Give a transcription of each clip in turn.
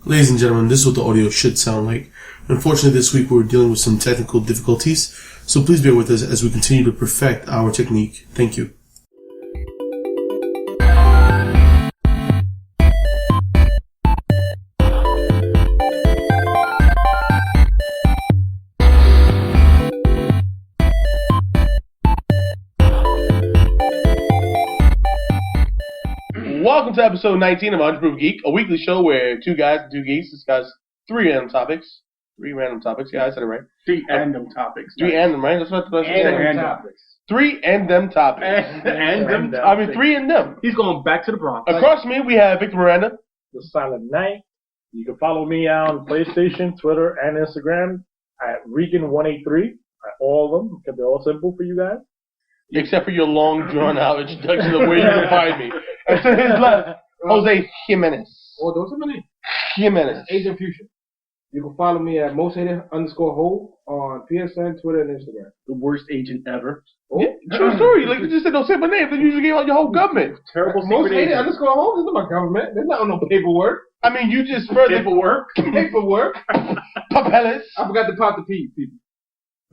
Ladies and gentlemen, this is what the audio should sound like. Unfortunately, this week we're dealing with some technical difficulties, so please bear with us as we continue to perfect our technique. Thank you. Welcome to episode 19 of 100% Geek, a weekly show where two guys and two geeks discuss three random topics. Yeah, I said it right. Three random topics. Three and them, right? That's what I said. Random topics. Three and them topics. Three and them. He's going back to the Bronx. Across from me, we have Victor Miranda. The Silent Night. You can follow me on PlayStation, Twitter, and Instagram at Regan183. All of them, because they're all simple for you guys. Except for your long, drawn-out introduction of where you can find me. And to his left, Jose Jimenez. Oh, those are my name. Jimenez. Agent Fusion. You can follow me at _Ho on PSN, Twitter, and Instagram. The worst agent ever. Oh, Yeah, true story. Like you just said, don't say my name. Then you just gave out your whole government. Terrible Most secret hated agent. _Ho. This is my government. There's not on no paperwork. I mean, you just further Paperwork. Paperwork. papeles. I forgot to pop the P, people.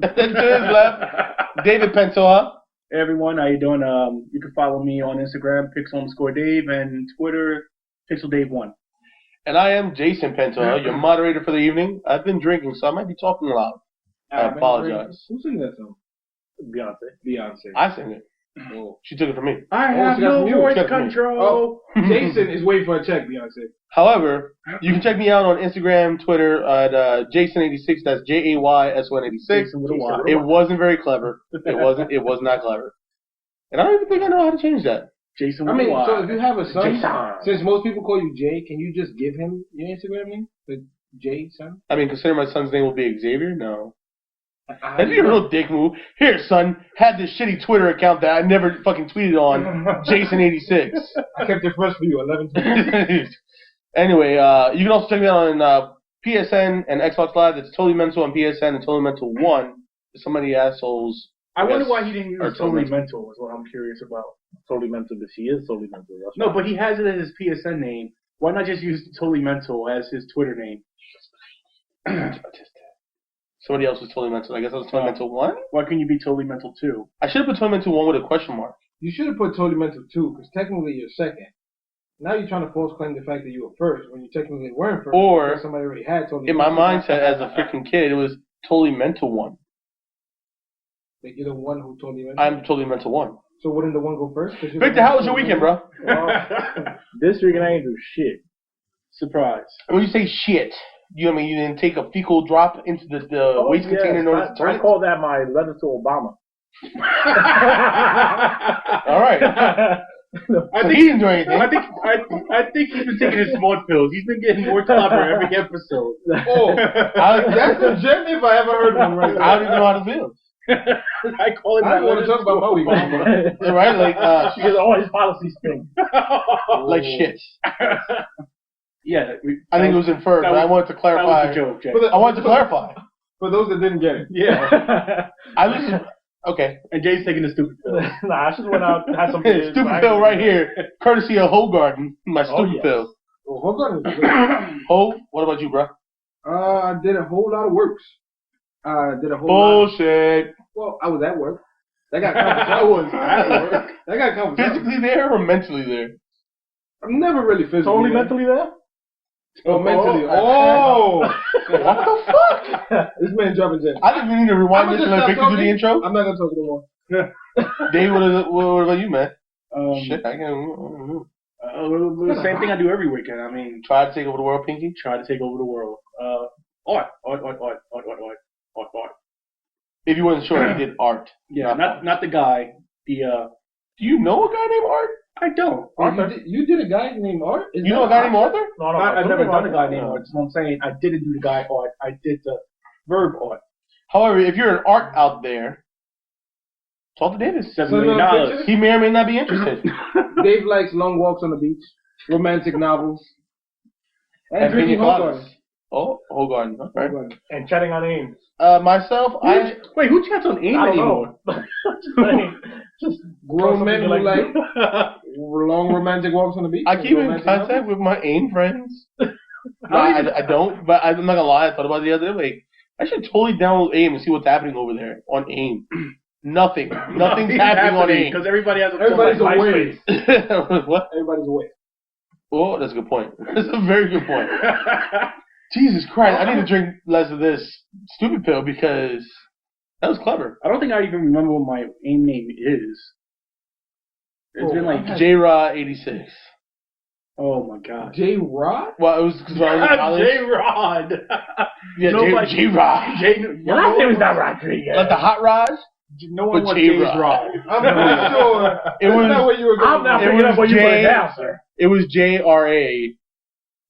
And to his left, David Pentoa. Hey everyone, how you doing? You can follow me on Instagram, Pixel_Dave, and Twitter, PixelDave1. And I am Jason Pentoa, your moderator for the evening. I've been drinking, so I might be talking loud. I apologize. Who sang that song? Beyonce. I sang it. Oh. She took it from me. I have no voice Got me. control. Jason is waiting for a check, Beyonce. However, you can check me out on Instagram, Twitter at Jason86. That's JAYSON86. Jason with a Y. It wasn't very clever. It was not clever. And I don't even think I know how to change that. Jason I with a mean, Y. so if you have a son, Jason. since most people call you Jay, can you just give him your Instagram name? The Jay son? I mean, consider my son's name will be Xavier? No. That'd be a real dick move. Here, son, had this shitty Twitter account that I never fucking tweeted on, Jason86. I kept it fresh for you 11 times. Anyway, you can also check me out on PSN and Xbox Live. It's Totally Mental on PSN and Totally Mental 1. Somebody assholes. I wonder guess, why he didn't use are Totally Mental, is what I'm curious about. Totally mental, but she is totally mental. That's No, right. but he has it as his PSN name. Why not just use Totally Mental as his Twitter name? Somebody else was Totally Mental. I guess I was Totally Mental 1? Why couldn't you be Totally Mental 2? I should have put Totally Mental 1 with a question mark. You should have put Totally Mental 2, because technically you're second. Now you're trying to false claim the fact that you were first, when you technically weren't first. Or, because somebody already had Totally in my Mental. mindset as a freaking kid, it was Totally Mental 1. Like you're the one who Totally Mental. I'm Totally Mental 1. So wouldn't the one go first? Victor, how was your weekend, bro? This week I ain't do shit. Surprise. When you say shit, you know what I mean? You didn't take a fecal drop into the waste container in order to turn I call that my letter to Obama. All right. I think he didn't do anything. I think he's been taking his smart pills. He's been getting more clever every episode. Oh, that's a gem if I ever heard one right I don't even know how to feel. I call it I don't want to talk about my weekend. Right? Like, She gets all his policies thing. like shit. Yeah. I think it was inferred, but I wanted to That clarify. was a joke, Jay. I wanted to clarify. For those that didn't get it. Yeah. I was okay. And Jay's taking the stupid pill. Nah, I just went out and had some beers. Stupid pill right here, courtesy of Hogarden. My stupid yes. pill. Oh, hold on. Ho, what about you, bro? I did a whole lot of works. Did a whole lot. Bullshit. Well, I was at work. That got covered. I was at work. That got covered. Physically there or mentally there? I'm never really physically. Totally there. mentally there? Oh, mentally. Oh! What the fuck? This man dropping gems. I think we need to rewind I'ma this and just let stop Victor do the talking. intro. I'm not gonna talk no more. Dave, what about you, man? Shit, I can Same thing I do every weekend. I mean, try to take over the world, Pinky. try to take over the world. Art. If you wasn't sure, he did art. Yeah, not the guy. Do you know a guy named Art? I don't. You did a guy named Art? Is You that know a guy Art? named Arthur? No, I've never done a guy named Art. Art. So I'm saying I didn't do the guy Art. I did the verb Art. However, if you're an art out there, talk to Davis. $7 million. He may or may not be interested. Dave likes long walks on the beach, romantic novels, and And drinking pina Hogarden. coladas. Oh, Hogarden. All right. And chatting on AIM. Myself, Wait, who chats on AIM I don't anymore? know. Just Grown men who something like long romantic walks on the beach. I keep in romantic contact novels. with my AIM friends. No, I don't, but I'm not gonna lie. I thought about it the other day. Like, I should totally download AIM and see what's happening over there on AIM. Nothing's happening on AIM. because everybody has Everybody's away. What? Everybody's away. Oh, that's a good point. That's a very good point. Jesus Christ, I need to drink less of this stupid pill because that was clever. I don't think I even remember what my AIM name is. It's been like J-Rod 86. Oh my god. J-Rod? Well, it was because when I was in college. J-Rod. Yeah, J-Rod. Your last name is not Rodriguez. Like the hot rod? No one wants J-Rod. J-Rod. I'm pretty sure that's not what you were going I'm not It picking was up what you put J- down, sir. It was JRA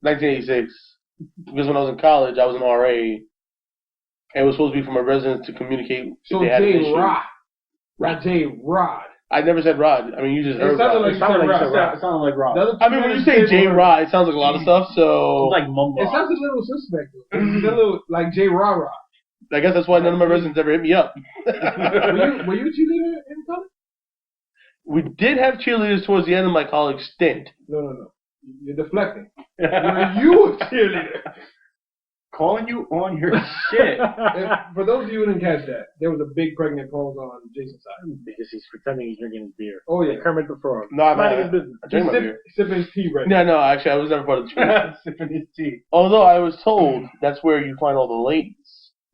1986. Because when I was in college, I was an RA. And it was supposed to be for my residents to communicate So if they had an issue. J-Rod. Not J-Rod. I never said Rod. I mean, you just It heard sounded Rod. like you said Rod. It sounded like Rod. The other I mean, when you say J-Rod, it sounds like a lot of stuff, so It's like mumbo. It sounds a little suspect. It's a little like J-Rah-Rah. I guess that's why none of my residents ever hit me up. Were you a cheerleader in college? We did have cheerleaders towards the end of my college stint. No. You're deflecting. Were you a cheerleader? Calling you on your shit. For those of you who didn't catch that, there was a big pregnant pause on Jason's side. Because he's pretending he's drinking his beer. Oh, yeah. Kermit the Frog. No, I'm Minding not. his business. I drink my beer. Sipping his tea right No, actually, I was never part of the cheerleading. Sipping his tea. Although I was told that's where you find all the ladies.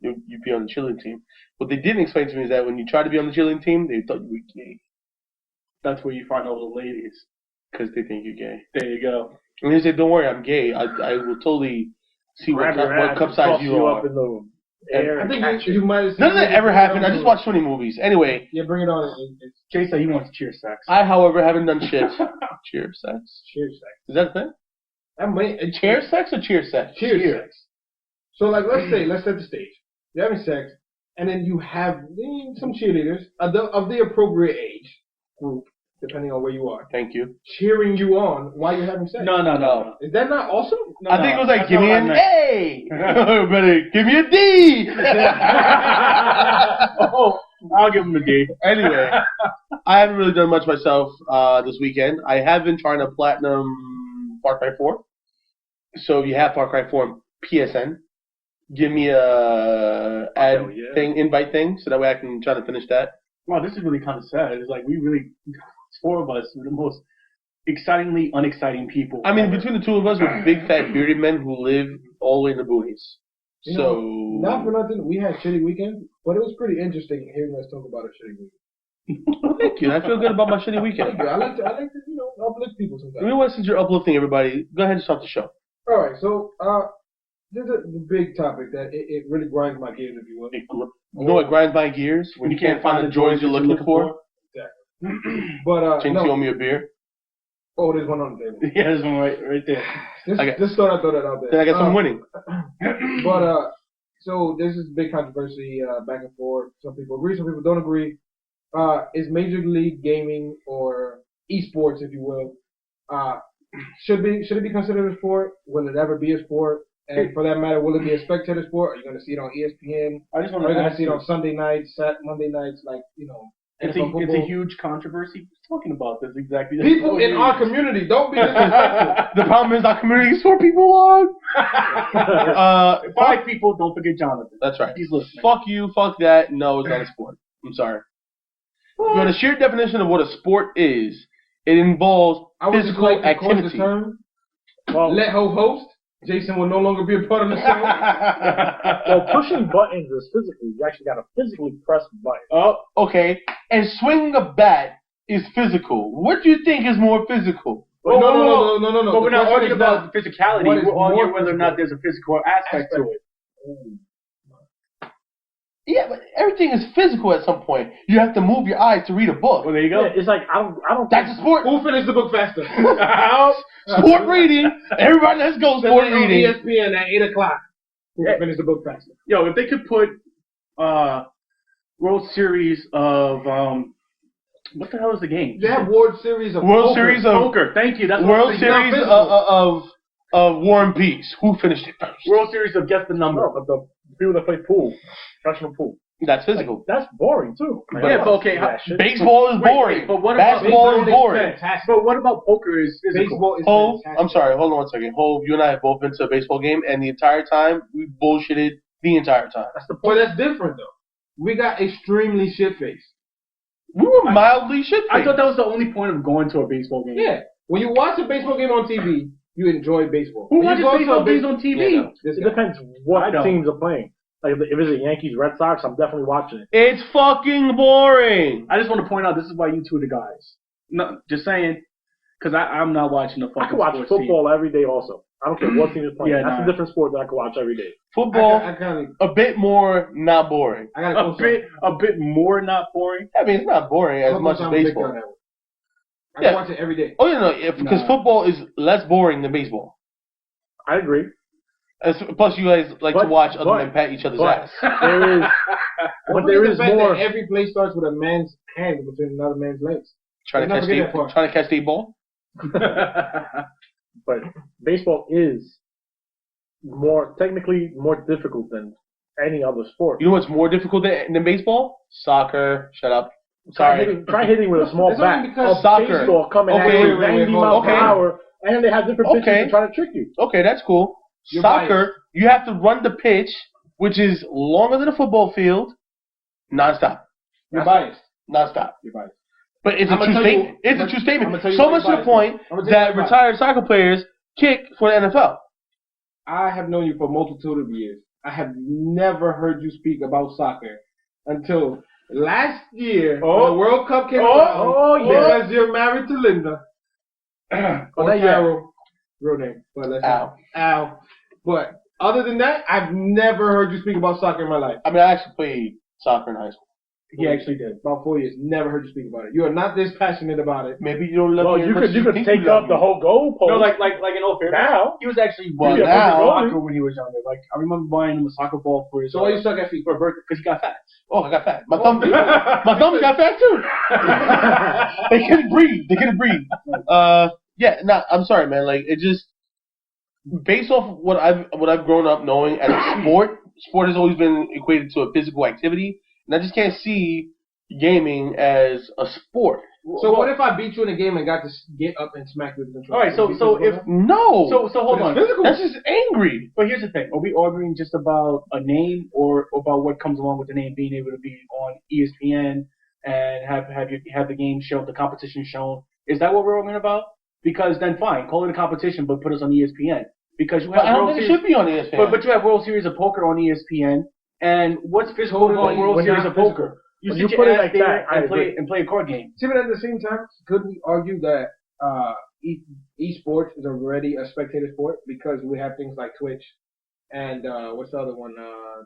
You be on the cheerleading team. What they didn't explain to me is that when you try to be on the cheerleading team, they thought you were gay. That's where you find all the ladies. Because they think you're gay. There you go. And they say, don't worry, I'm gay. I will totally see what cup size you are. Up in the air I and think catch you might have seen None of that ever happened. I just watched so many movies. Anyway, Yeah, bring it on. Jay said he wants cheer sex. I, however, haven't done shit. Cheer sex? Cheer sex. Is that a thing? I mean, Chair sex or cheer sex? Cheer sex. So, like, let's set the stage. You're having sex, and then you have some cheerleaders of the appropriate age group, depending on where you are, Thank you. cheering you on while you're having sex. No. Is that not awesome? No, I think it was like, that's give not me what I an meant. A. Better give me a D. Oh, I'll give him a D. Anyway, I haven't really done much myself this weekend. I have been trying to platinum Far Cry 4. So if you have Far Cry 4 on PSN, give me a invite thing, so that way I can try to finish that. Wow, this is really kind of sad. It's like we really, four of us, were the most excitingly unexciting people. I mean, between the two of us, we're big fat bearded men who live all the way in the boonies. So Not for nothing, we had shitty weekends, but it was pretty interesting hearing us talk about a shitty weekend. thank you. I feel good about my shitty weekend. Thank you. I like to uplift people sometimes. You know what? Since you're uplifting everybody, go ahead and start the show. All right, so there's the big topic that it really grinds my gears, if you will. You know what grinds my gears? When you can't find the joys you're looking for. Exactly. But Jinx, you owe me a beer. Oh, there's one on the table. Yeah, there's one right there. Just thought I'd throw that out there. Then I guess I'm winning. But so there's this big controversy back and forth. Some people agree, some people don't agree. Is Major League Gaming or esports, if you will, should it be considered a sport? Will it ever be a sport? And for that matter, will it be a spectator sport? Are you going to see it on ESPN? I just want Are you to going to ask see it you. on Sunday nights, Monday nights, like It's a huge controversy. Who's talking about this exactly? People in our community, don't be disrespectful. The problem is our community is for people on. Five people, don't forget Jonathan. That's right. He's listening. Fuck you, fuck that. No, it's not a sport. I'm sorry. But the sheer definition of what a sport is, it involves I would just physical like to coin the activity. term. Well, Let ho host. Jason will no longer be a part of the show. well, pushing buttons is physical. You actually got to physically press a button. Oh, okay. And swinging a bat is physical. What do you think is more physical? No. But we're The not question arguing is about the physicality. what is We're arguing more whether or not there's a physical aspect to it. Yeah, but everything is physical at some point. You have to move your eyes to read a book. Well, there you go. Yeah, it's like I don't. That's a sport. Who finished the book faster? Sport reading. Everybody, let's go. Sport Somebody on reading. ESPN at 8 o'clock. Who finished the book faster? Yo, if they could put World Series of what the hell is the game? They have World Series of World poker. Series of Poker. Thank you. That's what World I'm thinking. Series of War and Peace. Who finished it first? World Series of guess the number. No, but the people that play pool, professional pool. That's physical. That's boring too. Like, Yeah, I but don't okay, see that shit. Baseball is boring. but what about basketball is boring. But what about poker is physical? Baseball is Hove, fantastic. I'm sorry, hold on one second. Hove, you and I have both been to a baseball game, and the entire time we bullshitted the entire time. That's the But point. that's different though. We got extremely shit-faced. We were mildly shit. I thought that was the only point of going to a baseball game. Yeah. When you watch a baseball game on TV, you enjoy baseball. Who When you watches go to a baseball games base- on TV? Yeah, no. This It guy. depends I what don't. teams are playing. Like if it's a Yankees Red Sox, I'm definitely watching it. It's fucking boring. I just want to point out this is why you two are the guys. No, just saying, because I'm not watching the fucking I can watch sports football team. every day also. I don't care what team is playing. Yeah, That's nah. a different sport that I can watch every day. Football, I gotta a bit more not boring. A bit more not boring. I mean, it's not boring as much as baseball. I Yeah. can watch it every day. Oh, you know, because Nah. football is less boring than baseball. I agree. Plus, you guys like to watch other men pat each other's but- ass. There is, but there is more. Every play starts with a man's hand between another man's legs. Trying to Never catch get that far. trying to catch the ball. But baseball is technically more difficult than any other sport. You know what's more difficult than baseball? Soccer. Shut up. Sorry. Try hitting with a small It's bat. only because soccer. Baseball coming at Okay, you wait, 90 hold miles on. per hour, and they have different pitches Okay. to try to trick you. Okay, that's cool. You're Soccer, biased. you have to run the pitch, which is longer than a football field, nonstop. You're biased. Nonstop. You're biased. But it's I'ma a true tell you- statement. It's a I'ma- true I'ma statement. tell you So why much you're to the biased. point I'ma tell you that why you're biased. retired soccer players kick for the NFL. I have known you for a multitude of years. I have never heard you speak about soccer until last year when the World Cup came around. yeah. Because you're married to Linda. or not yet. Carol. Real name. But let's Al. Al. But other than that, I've never heard you speak about soccer in my life. I mean, I actually played soccer in high school. He actually did. About 4 years. Never heard you speak about it. You are not this passionate about it. Maybe you don't love Well, me as you much could as take think you love up the me. whole goalpost. No, like in all fairness, now. he was actually Well, really now- soccer when he was younger. Like I remember buying him a soccer ball for his So why you suck at feet? for a birthday because he got fat. Oh, I got fat. My thumbs got fat too. They couldn't breathe. They couldn't breathe. Yeah, nah, I'm sorry, man. Like, it just, based off of what I've grown up knowing as a sport has always been equated to a physical activity, and I just can't see gaming as a sport. So what if I beat you in a game and got to get up and smack you with the controller? All right, so if No. so hold on. That's just angry. But here's the thing: are we arguing just about a name, or about what comes along with the name being able to be on ESPN and have the game shown, the competition shown? Is that what we're arguing about? Because then fine, call it a competition, but put us on ESPN. Because you have But I don't World think it Series, should be on ESPN. but you have World Series of Poker on ESPN, and what's physical Hold about on, World when Series you're of Poker? You When sit you your put it ass like there that, I agree. and play a card game. See, but at the same time, could we argue that esports is already a spectator sport because we have things like Twitch and what's the other one?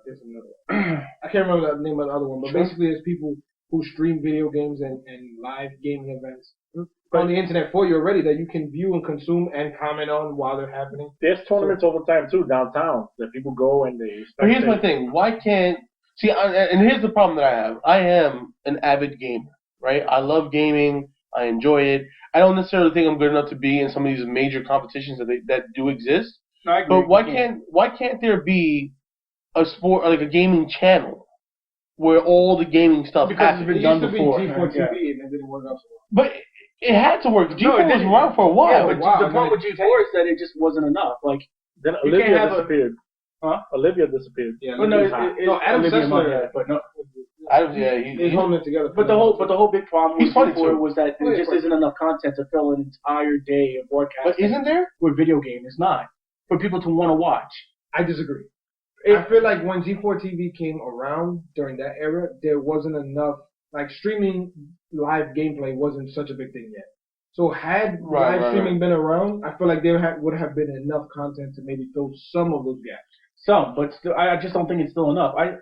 There's another one. I can't remember the name of the other one, but basically it's people who stream video games and live gaming events on the internet for you already that you can view and consume and comment on while they're happening. There's tournaments all the time too downtown that people go and they. But here's my spectate. thing. Why can't... See, and here's the problem that I have. I am an avid gamer, right? I love gaming. I enjoy it. I don't necessarily think I'm good enough to be in some of these major competitions that do exist. No, I agree. But why can't there be a sport, like a gaming channel, where all the gaming stuff Because it's happens? been It done used to before. be G4 TV Yeah. and it didn't work out so well. But it had to work. G4 No, it was didn't. around for a while. Yeah, but Wow, the man. problem with G4 is that it just wasn't enough. Like, Then You Olivia can't have a- disappeared. Huh? Olivia disappeared. Yeah, well, no, Olivia- no, Adam Olivia Sessler- Munn, yeah, but no. He's holding it together. But the whole big problem He's with funny, G4 too. was that there just isn't enough content to fill an entire day of broadcasting. But isn't there? with video game? It's not for people to want to watch. I disagree. I feel like when G4 TV came around during that era, there wasn't enough, like streaming live gameplay wasn't such a big thing yet. So had live streaming been around, I feel like there would have been enough content to maybe fill some of those gaps. Some, but still, I just don't think it's still enough. I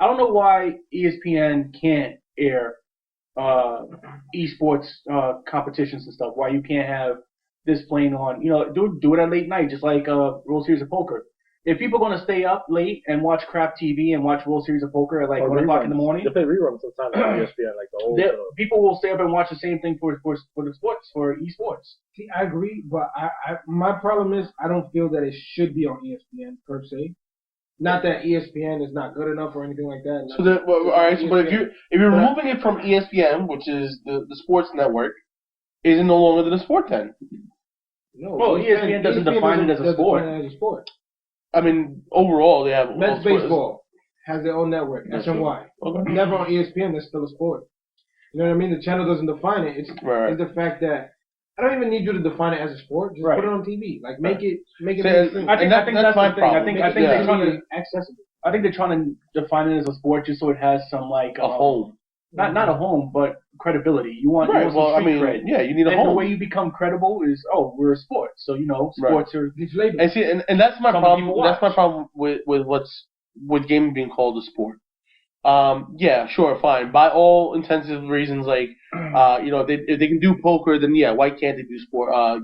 don't know why ESPN can't air esports competitions and stuff. Why you can't have this playing on? Do it at late night, just like World Series of Poker. If people are gonna stay up late and watch crap TV and watch World Series of Poker at like 1 o'clock in the morning, They play reruns sometimes on ESPN, like the old. people will stay up and watch the same thing for the sports, for esports. See, I agree, but my problem is I don't feel that it should be on ESPN per se. Not that ESPN is not good enough or anything like that. So all right. So, but if you're removing it from ESPN, which is the sports network, is it no longer the sport then? No. Well, ESPN doesn't define it as a sport. Define it as a sport. I mean, overall, they have Men's baseball has their own network, SNY. Okay. Never on ESPN. That's still a sport. You know what I mean? The channel doesn't define it. It's the fact that I don't even need you to define it as a sport. Just put it on TV. Like make it mainstream. I think that's my thing. I think they're trying to accessible. I think they're trying to define it as a sport just so it has some like a home. Not a home, but credibility. You want some street cred. Yeah, you need a home. And the way you become credible is, we're a sport. So sports are these labels. And see, and that's my problem. That's my problem with gaming being called a sport. Yeah, sure, fine. By all intensive reasons, like, if they can do poker, then yeah, why can't they do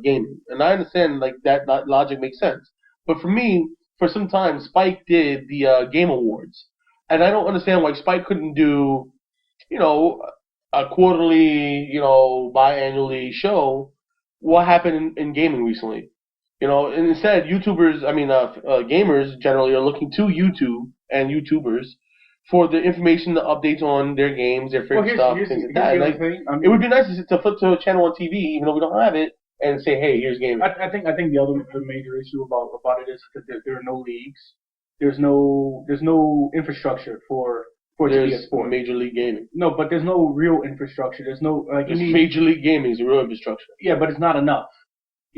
gaming? And I understand, like, that logic makes sense. But for me, for some time, Spike did the Game Awards. And I don't understand why Spike couldn't do, a quarterly, biannually show. What happened in gaming recently? And instead, gamers generally are looking to YouTube and YouTubers for the information, the updates on their games, their favorite stuff, things like that. Like, it would be nice to flip to a channel on TV, even though we don't have it, and say, "Hey, here's gaming." I think the major issue about it is that there are no leagues. There's no infrastructure for it to be a sport. Major League Gaming. No, but there's no real infrastructure. There's no Major League Gaming is the real infrastructure. Yeah, but it's not enough.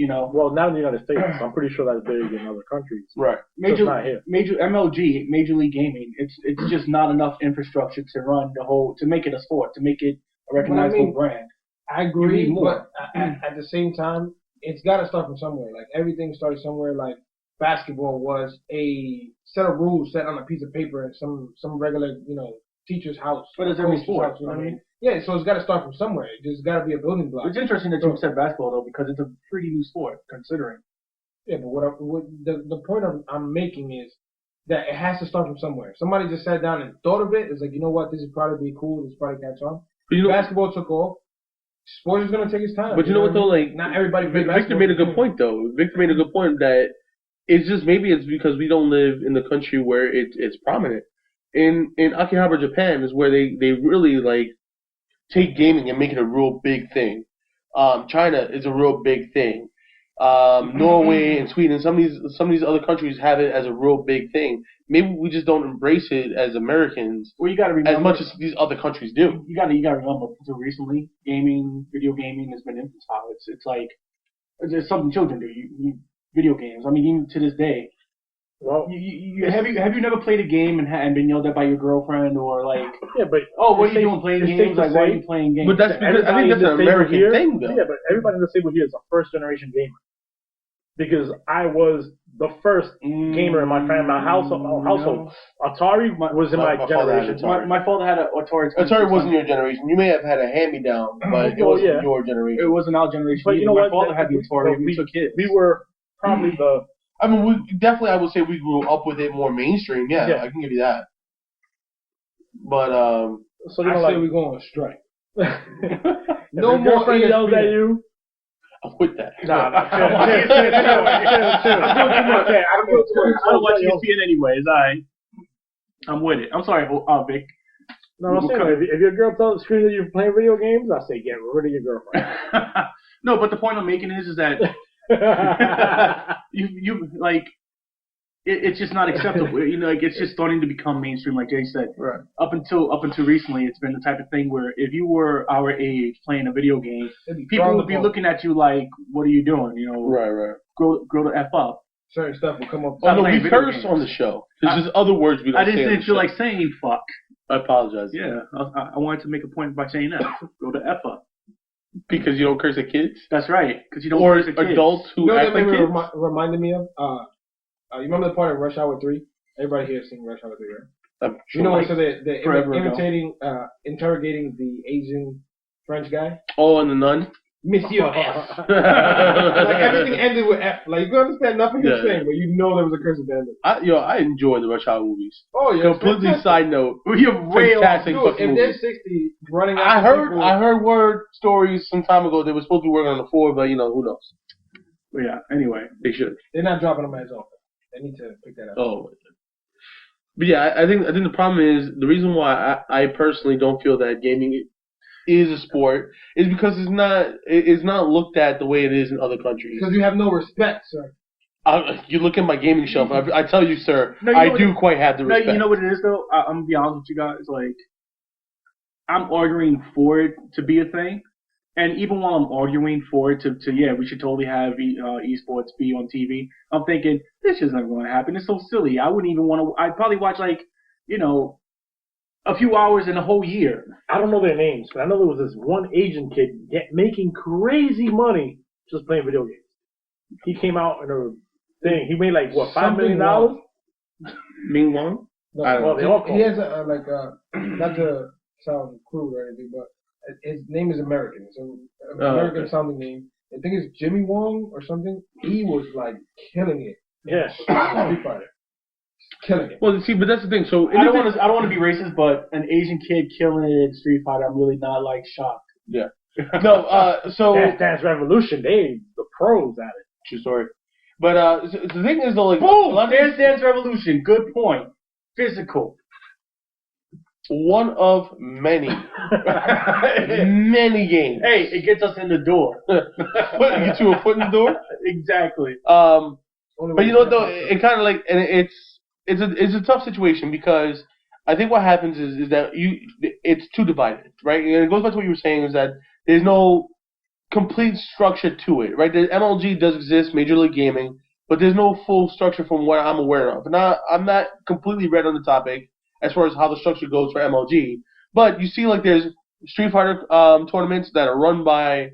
Well, now in the United States, I'm pretty sure that's big in other countries. Right. Major MLG, Major League Gaming. It's just not enough infrastructure to run to make it a sport, to make it a recognizable brand. I agree, but at the same time, it's got to start from somewhere. Like everything started somewhere. Like basketball was a set of rules set on a piece of paper in some regular teacher's house. But it's every sport. You know what I mean? Yeah, so it's got to start from somewhere. There's got to be a building block. It's interesting that you said basketball though, because it's a pretty new sport considering. Yeah, but the point I'm making is that it has to start from somewhere. Somebody just sat down and thought of it. It's like, you know what, this is probably cool. This is probably catch on. Basketball took off. Sports is gonna take its time. But you know what though, like not everybody. Victor made a good point though. Victor made a good point that maybe it's because we don't live in the country where it's prominent. In Akihabara, Japan, is where they really like take gaming and make it a real big thing. China is a real big thing. Norway and Sweden, some of these other countries have it as a real big thing. Maybe we just don't embrace it as Americans. Well, you got to remember as much as these other countries do. You got to remember. Until recently, video gaming has been infantile. It's like it's something children do. You video games. I mean, even to this day. Well, have you never played a game and been yelled at by your girlfriend or like? Yeah, but what are you doing playing games? Like, why are you playing games? But that's because I think that's an American thing, though. Yeah, but everybody in the table here is a first generation gamer. Because I was the first gamer in my family, my household. No. Atari was in my generation. My father had an Atari. Atari wasn't your generation. You may have had a hand-me-down, but it wasn't your generation. It wasn't our generation. But you know what? My father had the Atari. We took his. We were probably the. I mean, I would say we grew up with it more mainstream. Yeah, I can give you that. But so I say we're going on strike. No more girlfriend yells at you. I'm with that. Nah, chill. I don't watch ESPN anyways. I'm with it. I'm sorry, Vic. No, I'm saying if your girl tells scream that you're playing video games, I say get rid of your girlfriend. No, but the point I'm making is that you like it's just not acceptable. Like it's just starting to become mainstream, like Jay said. Right. Up until recently, it's been the type of thing where if you were our age playing a video game, people would be looking at you like, "What are you doing?" Right. Grow the f up. Certain stuff will come up. Oh no, we curse on the show. There's just other words we don't say. I didn't feel like saying fuck. I apologize. Yeah, I wanted to make a point by saying that. Grow the f up. Because you don't curse at kids? That's right. Because you don't curse at kids. Or adults who act like kids? Reminded me of? You remember the part of Rush Hour 3? Everybody here has seen Rush Hour 3, right? Sure. You know, so they're interrogating the Asian French guy? Oh, and the nun? Monsieur F. Like everything ended with F. Like you can understand nothing he's saying, but you know there was a curse at the end of it. I enjoy the Rush Hour movies. Oh yeah. Completely side note. You're way fantastic off. fucking If movie. they're 60 running out I heard word stories some time ago they were supposed to be working on the 4, but who knows. But yeah, anyway. They should. They're not dropping them as often. They need to pick that up. Oh. But yeah, I think the problem is the reason why I personally don't feel that gaming is a sport is because it's not looked at the way it is in other countries. Because you have no respect, sir. You look at my gaming shelf. I tell you, sir, No, you I know do quite have the No, respect. you know what it is though. I'm gonna be honest with you guys. Like, I'm arguing for it to be a thing, and even while I'm arguing for it to yeah, we should totally have esports be on TV. I'm thinking this isn't going to happen. It's so silly. I wouldn't even want to. I'd probably watch like a few hours in a whole year. I don't know their names, but I know there was this one Asian kid making crazy money just playing video games. He came out in a thing. He made like what, $5 million? Ming Wong? No, I don't Well, know. they all he has not to sound crude or anything, but his name is American. So American okay. sounding name. I think it's Jimmy Wong or something. He was like killing it. Yeah. Street Fighter. Killing it. Well, see, but that's the thing. So I don't want to be racist, but an Asian kid killing it in Street Fighter, I'm really not like shocked. Yeah. No. So Dance Revolution, they the pros at it. true story. But so the thing is though, like, Boom! a lot of Dance Revolution. Good point. Physical. one of many, many games. Hey, it gets us in the door. What, you get you a foot in the door? Exactly. But you know what though, it kind of like, and it's a tough situation because I think what happens is that it's too divided, right? And it goes back to what you were saying is that there's no complete structure to it, right? The MLG does exist, Major League Gaming, but there's no full structure from what I'm aware of. And I'm not completely read on the topic as far as how the structure goes for MLG, but you see like there's Street Fighter tournaments that are run by,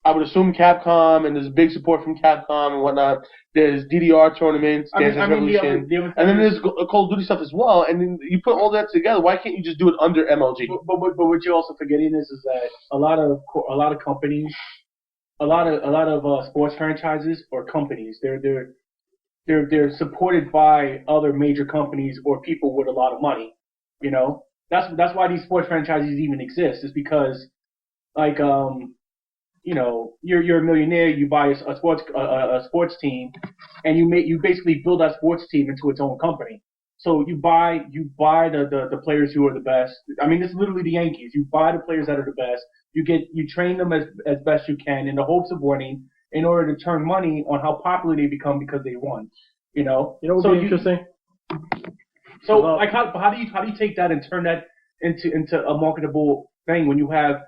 I would assume, Capcom, and there's big support from Capcom and whatnot. There's DDR tournaments, Dance Revolution, and then there's Call of Duty stuff as well. And then you put all that together. Why can't you just do it under MLG? But what you're also forgetting is that a lot of companies, a lot of sports franchises or companies, they're supported by other major companies or people with a lot of money. You know, that's why these sports franchises even exist. Is because like you're a millionaire, you buy a sports team, and you basically build that sports team into its own company. So you buy the players who are the best. I mean, it's literally the Yankees. You buy the players that are the best. You train them as best you can in the hopes of winning, in order to turn money on how popular they become because they won. You know. You know what would be interesting? So like how do you take that and turn that into a marketable thing when you have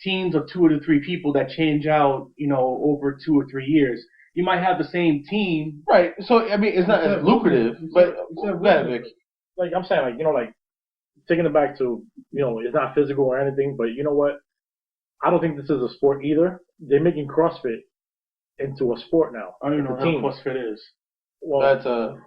teams of 2 to 3 people that change out, over 2 or 3 years? You might have the same team. Right. So I mean, it's not as lucrative, but Vic. Like I'm saying, like taking it back to, it's not physical or anything, but you know what? I don't think this is a sport either. They're making CrossFit into a sport now. I don't even know what CrossFit is. Well, That's a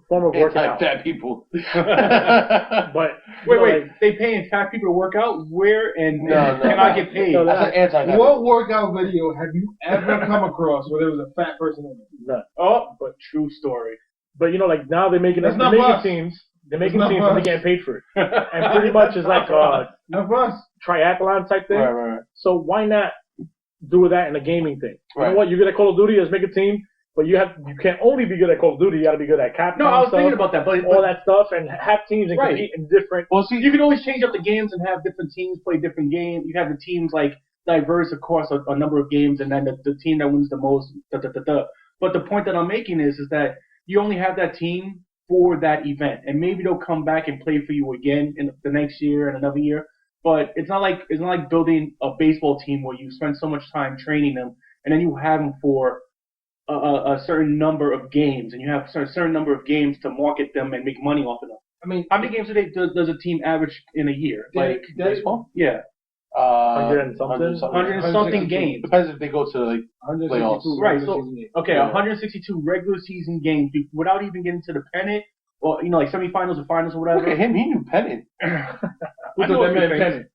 form of working out. Fat people. But wait, they paying fat people to work out? Where and can I get paid? No, that's an anti-fat. What workout video have you ever come across where there was a fat person in it? None. Oh, but true story. But like now they're making teams. They're making teams and they're getting paid for it. And pretty much it's like not for us. Triathlon type thing. Right. So why not do that in a gaming thing? You Right. know what? You're good at Call of Duty, let's make a team. But you can't only be good at Call of Duty. You got to be good at Capcom. No, I was stuff, thinking about that, but all that stuff, and have teams and compete in different. Well, see, you can always change up the games and have different teams play different games. You have the teams like diverse across a number of games, and then the team that wins the most. But the point that I'm making is that you only have that team for that event, and maybe they'll come back and play for you again in the next year and another year. But it's not like building a baseball team where you spend so much time training them, and then you have them for a certain number of games, and you have a certain number of games to market them and make money off of them. I mean, how many games does a team average in a year? Like baseball? Yeah. 100 and something. 100 and something games. Depends if they go to like playoffs. Right. So 162 regular season games without even getting to the pennant or like semifinals or finals or whatever. Look at him, he knew pennant. I know that man pennant.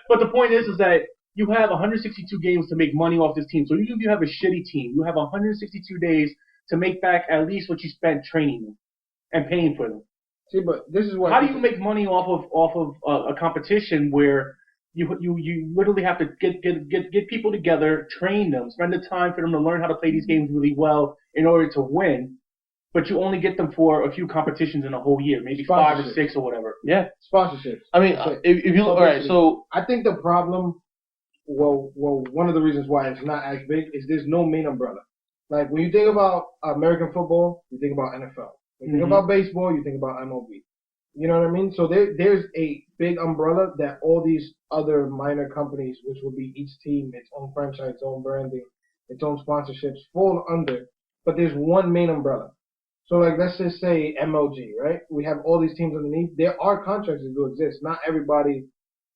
But the point is that you have 162 games to make money off this team. So even if you have a shitty team, you have 162 days to make back at least what you spent training them and paying for them. See, but this is what. How do you make money off of a competition where you literally have to get people together, train them, spend the time for them to learn how to play these games really well in order to win, but you only get them for a few competitions in a whole year, maybe 5 or 6 or whatever. Yeah. Sponsorships. I mean, if you all right, so I think the problem, one of the reasons why it's not as big is there's no main umbrella. Like when you think about American football, you think about NFL. When you think about baseball, you think about MLB. You know what I mean? So there's a big umbrella that all these other minor companies, which will be each team, its own franchise, its own branding, its own sponsorships, fall under. But there's one main umbrella. So like let's just say MLG, right? We have all these teams underneath. There are contracts that do exist. Not everybody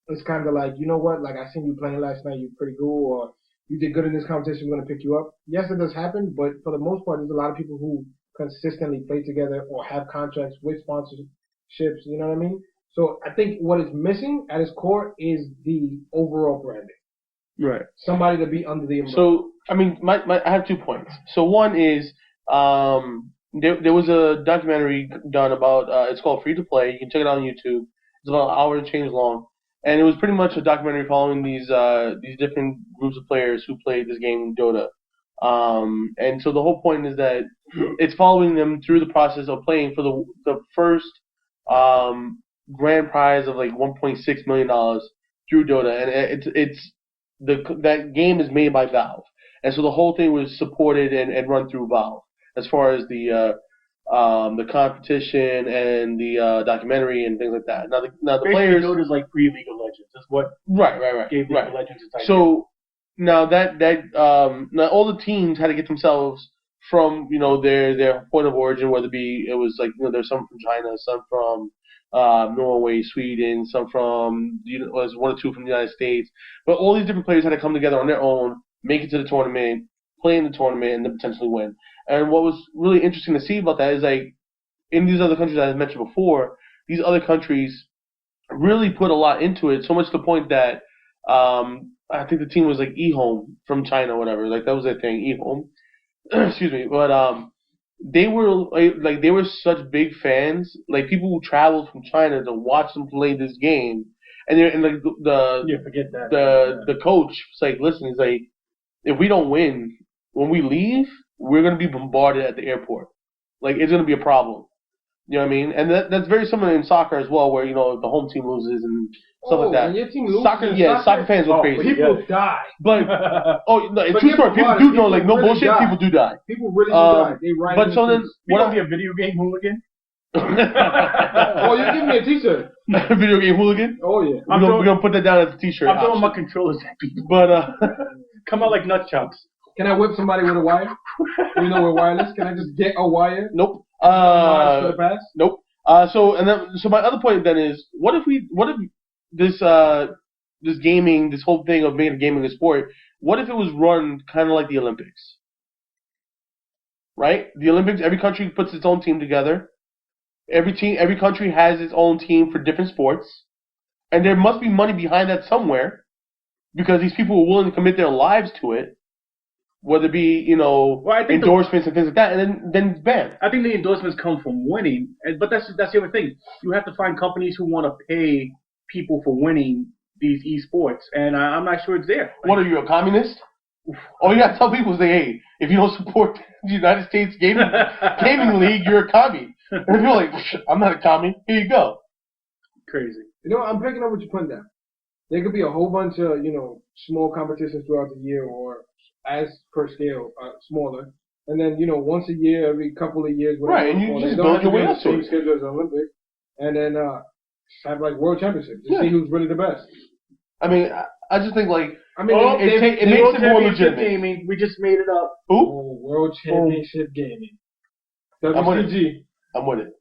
is kind of like, you know what? Like I seen you playing last night, you're pretty cool, or you did good in this competition, we're gonna pick you up. Yes, it does happen, but for the most part, there's a lot of people who consistently play together or have contracts with sponsorships. You know what I mean? So I think what is missing at its core is the overall branding. right. Somebody to be under the umbrella. So I mean, I have 2 points. So one is there was a documentary done about it's called Free to Play. You can check it out on YouTube. It's about an hour and change long, and it was pretty much a documentary following these different groups of players who played this game, Dota. And so the whole point is that it's following them through the process of playing for the first grand prize of like $1.6 million through Dota, and that game is made by Valve, and so the whole thing was supported and run through Valve as far as the competition and the documentary and things like that. Now the Basically, players Dota's like pre-League of Legends. That's what right gave League of Legends its idea. So now now all the teams had to get themselves from their point of origin, whether it was like there's some from China, some from Norway, Sweden, some from was 1 or 2 from the United States, but all these different players had to come together on their own, make it to the tournament, play in the tournament, and then potentially win. And what was really interesting to see about that is like in these other countries that I mentioned before, these other countries really put a lot into it, so much to the point that I think the team was like eHome from China or whatever, like that was their thing, eHome. Excuse me, but they were such big fans, like people who traveled from China to watch them play this game, and like forget that. The coach was like, listen, he's like, if we don't win when we leave, we're gonna be bombarded at the airport, like it's gonna be a problem. You know what I mean? And that's very similar in soccer as well, where the home team loses and stuff like that. When your team loses, soccer fans go crazy. People die. But it's true story. People do know, like no really bullshit. Die. People do die. People really do die. They ride. But so then, what be a video game hooligan? Oh, you give me a T-shirt. Video game hooligan. Oh yeah. We're gonna put that down as a T-shirt. I'm throwing my controllers at people. But come out like nut chops. Can I whip somebody with a wire? We're wireless. Can I just get a wire? Nope. Nope. So my other point then is, what if this gaming, this whole thing of making gaming a sport, what if it was run kind of like the Olympics? Right? The Olympics, every country puts its own team together. Every country has its own team for different sports, and there must be money behind that somewhere, because these people are willing to commit their lives to it. Whether it be, endorsements and things like that, and then it's banned. I think the endorsements come from winning, but that's the other thing. You have to find companies who want to pay people for winning these esports, and I'm not sure it's there. What are you, a communist? All you gotta tell people is, hey, if you don't support the United States gaming league, you're a commie. And you're like, I'm not a commie. Here you go. Crazy. I'm picking up what you're putting down. There could be a whole bunch of small competitions throughout the year, or as per scale, smaller, and then once a year, every couple of years, whatever. Right, and you just build your way up to it. Schedule as Olympics, and then have like world championships to see who's really the best. I mean, I just think it makes it more legitimate. Gaming, we just made it up. Who? Oh, World Championship Gaming. WCG. I'm with it.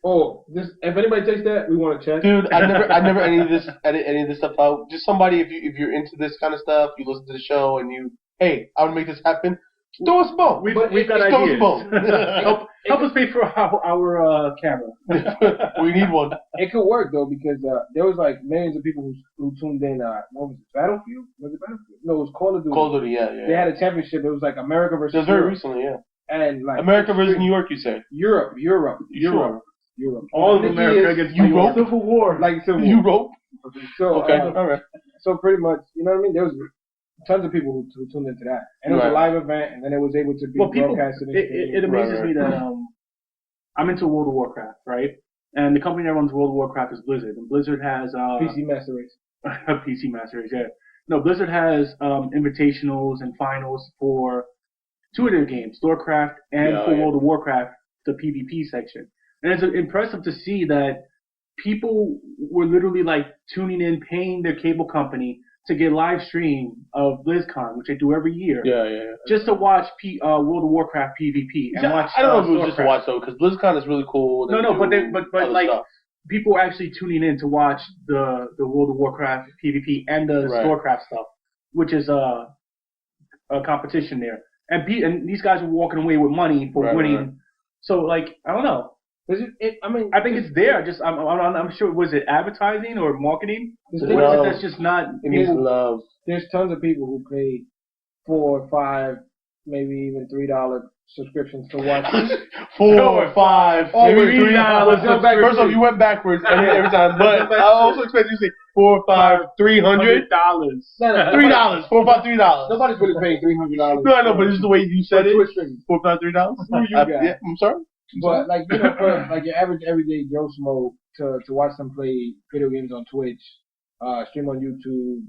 Oh, if anybody takes that, we want to chat. Dude, I never edit any of this stuff out. Just somebody, if you're into this kind of stuff, you listen to the show and hey, I want to make this happen. Just throw us a bone. We've got ideas. Help us pay for our camera. We need one. It could work though, because there was like millions of people who tuned in. What was it? Battlefield? Was it Battlefield? No, it was Call of Duty. Call of Duty, yeah. They had a championship. It was like America versus. It was very recently, yeah. And like America versus New York, you say? Europe. Sure. All of America against Europe. Civil War. Like Civil War. Europe. So okay, all right. So pretty much, you know what I mean? tons of people who tuned into that, and it was a live event, and then it was able to be broadcasted. It amazes me that I'm into World of Warcraft, right? And the company that runs World of Warcraft is Blizzard, and Blizzard has PC Master Race. PC Master Race, yeah. No, Blizzard has invitationals and finals for two of their games, StarCraft and World of Warcraft, the PvP section. And it's impressive to see that people were literally like tuning in, paying their cable company to get live stream of BlizzCon, which they do every year. Yeah. Just to watch World of Warcraft PvP and watch. I don't know if it was just to watch though, because BlizzCon is really cool. But like stuff. People are actually tuning in to watch the World of Warcraft PvP and the StarCraft stuff, which is a competition there. And these guys were walking away with money for winning. Right. So like I don't know. I think it's there. Just I'm sure. Was it advertising or marketing? That's just not. It needs love. There's tons of people who pay $4, $5, maybe even $3 subscriptions to watch. 4, 5, maybe $3. First off, you went backwards every time. But I also expect you to say 4, 5, $300. $3. $4, 5, $3. Nobody's really paying $300. No, I know, but this is the way you said it. 4, 5, $3. Who you got? Yeah, I'm sorry. But like for like your average everyday Joe Smo to watch them play video games on Twitch, stream on YouTube,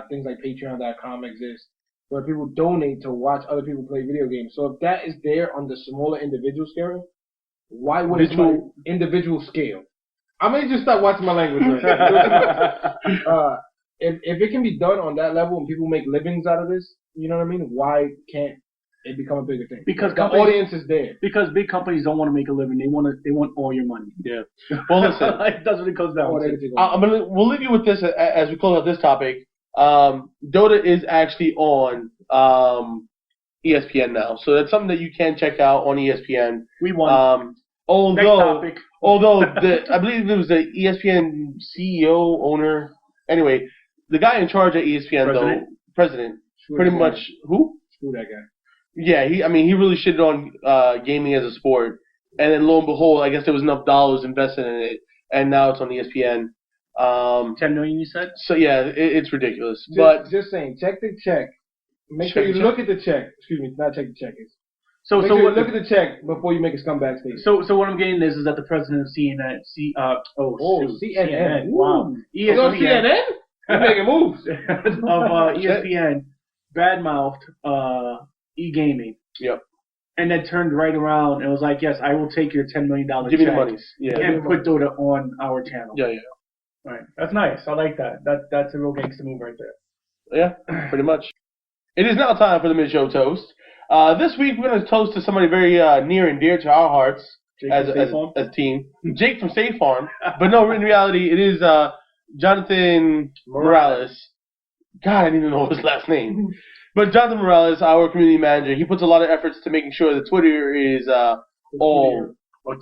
things like Patreon.com exist where people donate to watch other people play video games. So if that is there on the smaller individual scale, why would it be individual scale? I may just start watching my language right now. If it can be done on that level and people make livings out of this, you know what I mean? Why can't it become a bigger thing? Because the audience is there. Because big companies don't want to make a living. They want all your money. Yeah. Well, listen. That's what it comes down to. We'll leave you with this as we close out this topic. Dota is actually on ESPN now, so that's something that you can check out on ESPN. We won. Although I believe it was the ESPN CEO owner. Anyway, the guy in charge at ESPN president, pretty much who? Screw that guy. Yeah, he really shitted on gaming as a sport, and then lo and behold, I guess there was enough dollars invested in it, and now it's on ESPN. 10 million, you said? So yeah, it's ridiculous. Just saying, check the check. Make sure you look at the check. Excuse me, not check the check. Look at the check before you make a scumbag statement. So what I'm getting is that the president of CNN, CNN. Wow. ESPN. On CNN? You're making moves. Of ESPN badmouthed e-gaming. Yep. And then turned right around and was like, yes, I will take your $10 million check. Give me the money. Yeah. And put Dota on our channel. Yeah. Right. That's nice. I like that. That's a real gangster move right there. Yeah, pretty much. It is now time for the mid-show toast. This week we're going to toast to somebody very near and dear to our hearts as a team. Jake from State Farm. But no, in reality, it is Jonathan Morales. God, I didn't even know his last name. But Jonathan Morales, our community manager, he puts a lot of efforts to making sure that Twitter is all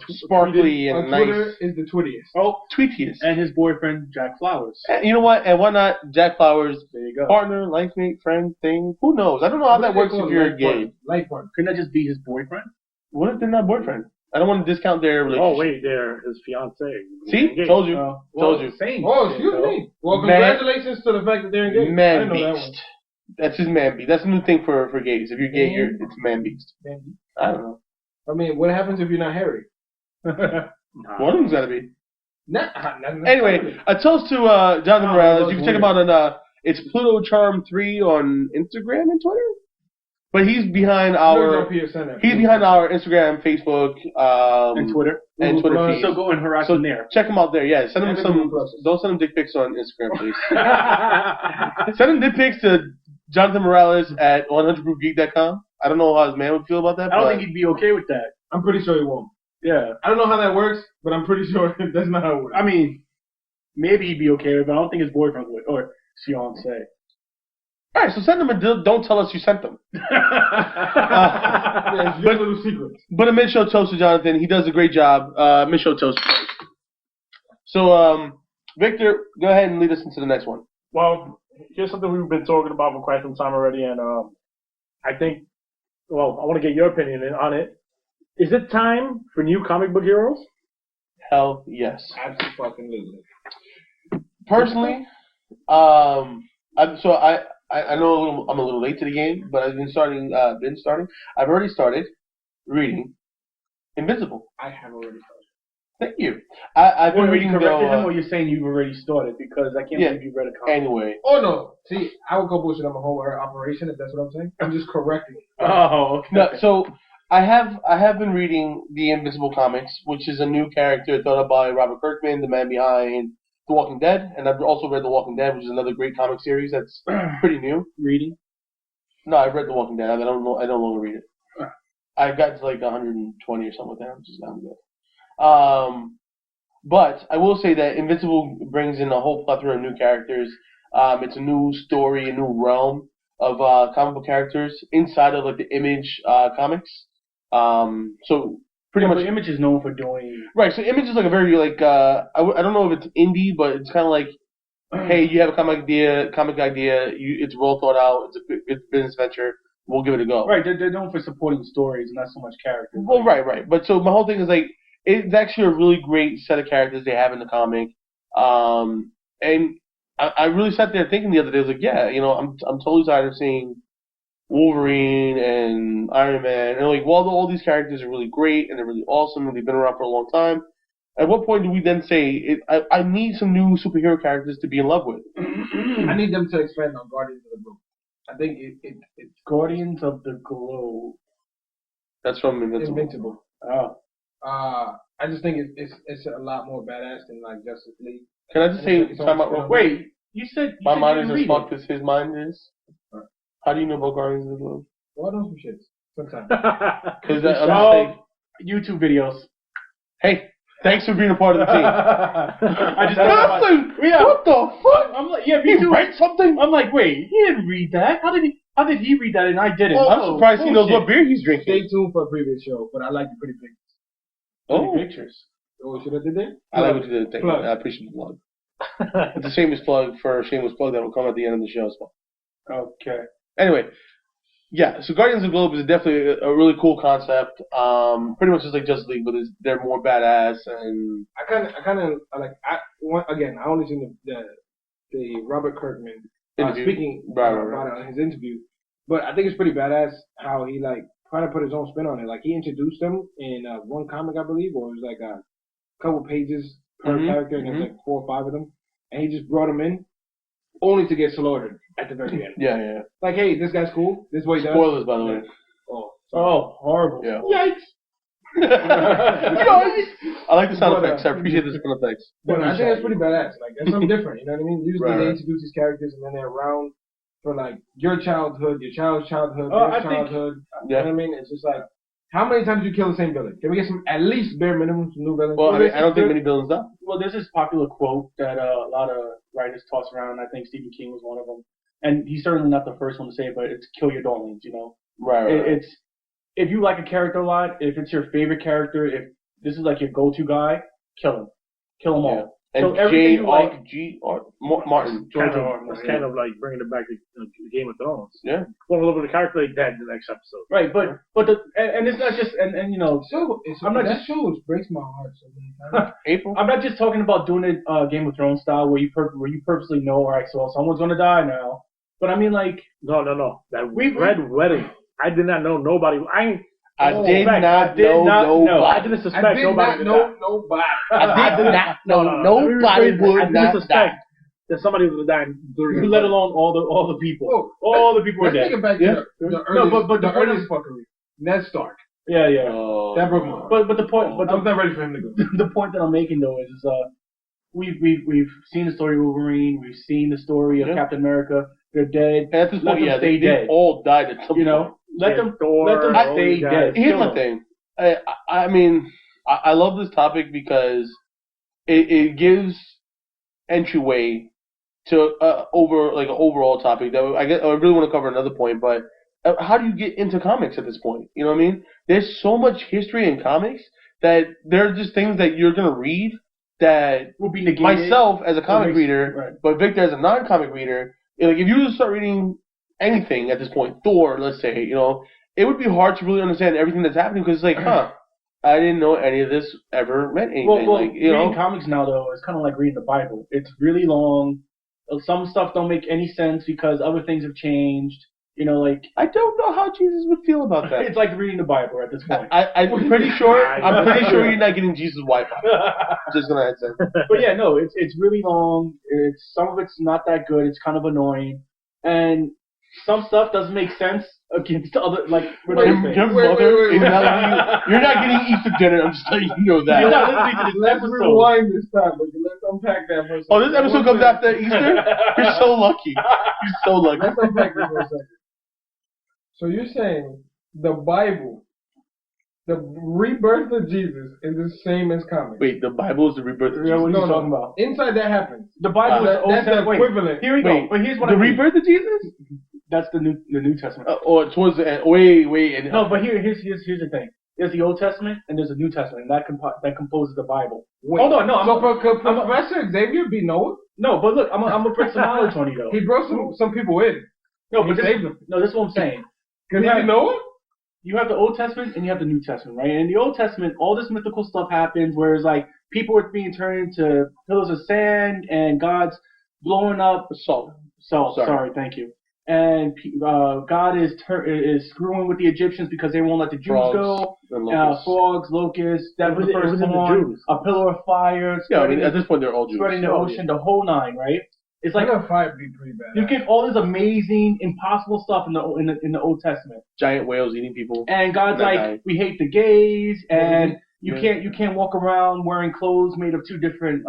sparkly and nice. Twitter is the twittiest. Oh, tweetiest. And his boyfriend, Jack Flowers. And you know what? And why not Jack Flowers? There you go. Partner, life mate, friend, thing. Who knows? I don't know how that works if you're gay. Life partner. Couldn't that just be his boyfriend? What if they're not boyfriend? I don't want to discount their relationship. Oh, wait, they're his fiance. See? Told you. Told you. Same. Oh, excuse me. Well, congratulations to the fact that they're engaged. Man beast. That's his man beast. That's a new thing for gays. If you're gay, it's man beast. I don't know. I mean, what happens if you're not hairy? One of them's got to be. Not anyway, a toast to Jonathan Morales. You can check him out on it's Pluto Charm 3 on Instagram and Twitter. But he's behind our Instagram, Facebook, and Twitter. And Twitter feed. So go and harass him there. Check him out there. Yeah, send him some. Don't send him dick pics on Instagram, please. Send him dick pics to Jonathan Morales at 100proofgeek.com. I don't know how his man would feel about that. I don't think he'd be okay with that. I'm pretty sure he won't. Yeah. I don't know how that works, but I'm pretty sure that's not how it works. I mean, maybe he'd be okay with it, but I don't think his boyfriend would, or fiance. All right, so send them a don't tell us you sent them. Yeah, it's your little secret. But a mid-show toast to Jonathan. He does a great job. Mid-show toast. So, Victor, go ahead and lead us into the next one. Well, here's something we've been talking about for quite some time already, and I think, I want to get your opinion on it. Is it time for new comic book heroes? Hell yes. Absolutely. Personally, I know I'm a little late to the game, but I've been starting. I've already started reading Invincible. I have already started. Thank you. I've been Wait, reading you corrected him, though. or you're saying you've already started? Because I can't Yeah. believe you read a comic. Anyway, Oh no! See, I would go bullshit on my whole operation if that's what I'm saying. I'm just correcting it. Oh, okay. no. So I have been reading the Invincible comics, which is a new character thought up by Robert Kirkman, the man behind The Walking Dead, and I've also read The Walking Dead, which is another great comic series that's pretty new. Reading. No, I've read The Walking Dead. I don't know. I no longer read it. I got to like 120 or something like that, which is not good. But I will say that Invincible brings in a whole plethora of new characters. It's a new story, a new realm of comic book characters inside of like the Image comics. So pretty much, But Image is known for doing. right. So Image is like a very like I don't know if it's indie, but it's kind of like, hey, you have a comic idea, it's well thought out, it's a good business venture. We'll give it a go. Right, they're known for supporting stories and not so much characters. Well, right. But so my whole thing is like, it's actually a really great set of characters they have in the comic. And I really sat there thinking the other day, I was like, yeah, I'm totally tired of seeing Wolverine and Iron Man, and like, while all these characters are really great and they're really awesome and they've been around for a long time, at what point do we then say, I need some new superhero characters to be in love with? I need them to expand on Guardians of the Globe. I think it's Guardians of the Globe. That's from Invincible. Oh. I just think it's a lot more badass than like Justice League. Can I just say, time out real quick? Wait, you said My you mind is didn't as read fucked as his mind is. How do you know about Guardians of the Globe? Well, I know some shits sometimes. Because I'm just saying, YouTube videos. hey, thanks for being a part of the team. I just Nothing. Yeah. What the fuck? I'm like, yeah, me He too. read something? I'm like, wait, he didn't read that. How did he read that and I didn't? Well, I'm surprised he knows what beer he's drinking. Stay tuned for a previous show, but I like the pretty pictures. Oh, Pictures. Oh, should I did that? I like what you did. Thank you. Plug. I appreciate the plug. It's a shameless plug for a shameless plug that will come at the end of the show as well. Okay. Anyway, yeah. So Guardians of the Globe is definitely a really cool concept. Pretty much just like Justice League, but they're more badass and. Again, I only seen the Robert Kirkman Interview. speaking about his interview, but I think it's pretty badass how he like kind of put his own spin on it. Like he introduced them in one comic, I believe, or it was like a couple pages per character, and there's like 4 or 5 of them, and he just brought them in only to get slaughtered at the very end. Yeah. Like, hey, this guy's cool. This is what he does. Spoilers, by the way. Oh, horrible. Yeah. Yikes. I like the sound effects. I appreciate the sound effects. But I think that's pretty badass. Like, that's something different. You know what I mean? Usually Right. they introduce these characters and then they're around for like your childhood, your child's childhood, Oh, their I think- childhood. You Yeah. know what I mean? It's just like, how many times do you kill the same villain? Can we get some, at least bare minimum, some new villains? Well, I mean, I don't think many villains die. Well, there's this popular quote that a lot of writers toss around. I think Stephen King was one of them. And he's certainly not the first one to say it, but it's kill your darlings, Right. It's if you like a character a lot, if it's your favorite character, if this is like your go-to guy, kill him. Kill them all. And So everything you like. Martin. It's kind of like bringing it back to Game of Thrones. Yeah. Going a little bit of character like that in the next episode. Right, but it's not just and I'm not that just show breaks my heart so many times. April. I'm not just talking about doing it Game of Thrones style where you purposely know, all right, so someone's gonna die now. But I mean, like, No. That Red Wedding. I did not know nobody. I did not know nobody. I didn't suspect nobody. Nobody. I did not know Let me nobody rephrase it. I would didn't not suspect die. that somebody was dying. let alone all the people. Oh, All the people are Let's dead. take it back Yeah. to the No, earliest, but the the point earliest fuckery. Ned Stark. Yeah. Oh, That broke my heart. But the point, I was not ready for him to go. the point that I'm making though is we've seen the story of Wolverine, we've seen the story of Yeah. Captain America. They're dead. And at this Let point, them yeah, stay they dead. all died at some point. Let them Thor, stay all dead. these Here's Kill my them. thing. I mean, I love this topic because it gives entryway to an overall topic that I really want to cover another point. But how do you get into comics at this point? You know what I mean? There's so much history in comics that there are just things that you're gonna read that Will be negated. myself as a comic reader, Right. but Victor as a non-comic reader, like if you just start reading anything at this point, Thor, let's say, it would be hard to really understand everything that's happening because it's like, I didn't know any of this ever meant anything. Well, like, reading comics now though is kind of like reading the Bible. It's really long. Some stuff don't make any sense because other things have changed. You know, like I don't know how Jesus would feel about that. it's like reading the Bible at this point. I'm pretty sure. I'm pretty sure you're not getting Jesus' Wi-Fi. Just gonna add that. But yeah, no, it's really long. Some of it's not that good. It's kind of annoying, and some stuff doesn't make sense against other like. Your mother is not you're not getting Easter dinner. I'm just letting you know that. You're not listening to this Let's episode. rewind this time. Let's unpack that for a second. Oh, this episode comes after Easter? You're so lucky. You're so lucky. Let's unpack this for a second. So you're saying the Bible, the rebirth of Jesus, is the same as comics? Wait, the Bible is the rebirth of Yeah, Jesus? what are you talking about? Inside that happens. The Bible is That's the equivalent. Here we go. But here's what the I mean. rebirth of Jesus? That's the New Testament. Or towards the end. Wait. No, but here's the thing. There's the Old Testament and there's the New Testament, and that composes the Bible. Wait. Hold on, no. Could Professor Xavier be Noah? No, but look, I'm gonna bring some knowledge on you though. He brought some people in. No, but he saved them. this is what I'm saying. Could he be Noah? You have the Old Testament and you have the New Testament, right? And in the Old Testament, all this mythical stuff happens, where it's like people are being turned into pillars of sand, and God's blowing up salt. Sorry, thank you. And God is screwing with the Egyptians because they won't let the Jews go. Frogs, locusts, that was the first one. A pillar of fire. Yeah, I mean, at this point they're all Jews. Spreading the ocean, the whole nine, right? It's like fire be pretty bad. you get all this amazing, impossible stuff in the Old Testament. Giant whales eating people. And God's like, we hate the gays, and you can't walk around wearing clothes made of two different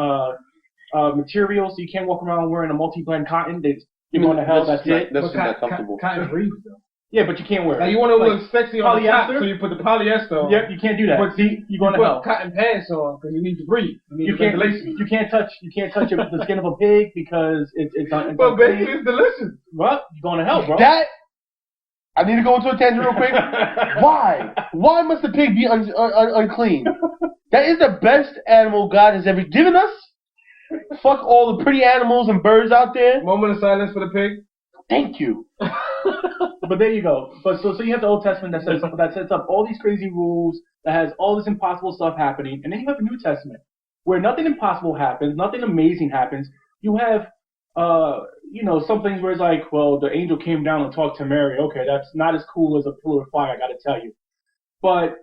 materials. So you can't walk around wearing a multi-blend cotton. You're going to hell. That's it. That's not comfortable. Cotton breathes though. Yeah, but you can't wear it. Now you want to look sexy on the top, polyester? so you put the polyester on. Yep, you can't do that. But See, you're going to hell. Cotton pants on because you need to breathe. You can't touch the skin of a pig because it's But baby, it's delicious. Well, you're going to hell, bro. I need to go into a tangent real quick. Why? Why must the pig be unclean? That is the best animal God has ever given us. Fuck all the pretty animals and birds out there. Moment of silence for the pig. Thank you. But there you go. But so you have the Old Testament that sets up all these crazy rules, that has all this impossible stuff happening, and then you have the New Testament where nothing impossible happens, nothing amazing happens. You have some things where it's like, well, the angel came down and talked to Mary. Okay, that's not as cool as a pillar of fire, I got to tell you. But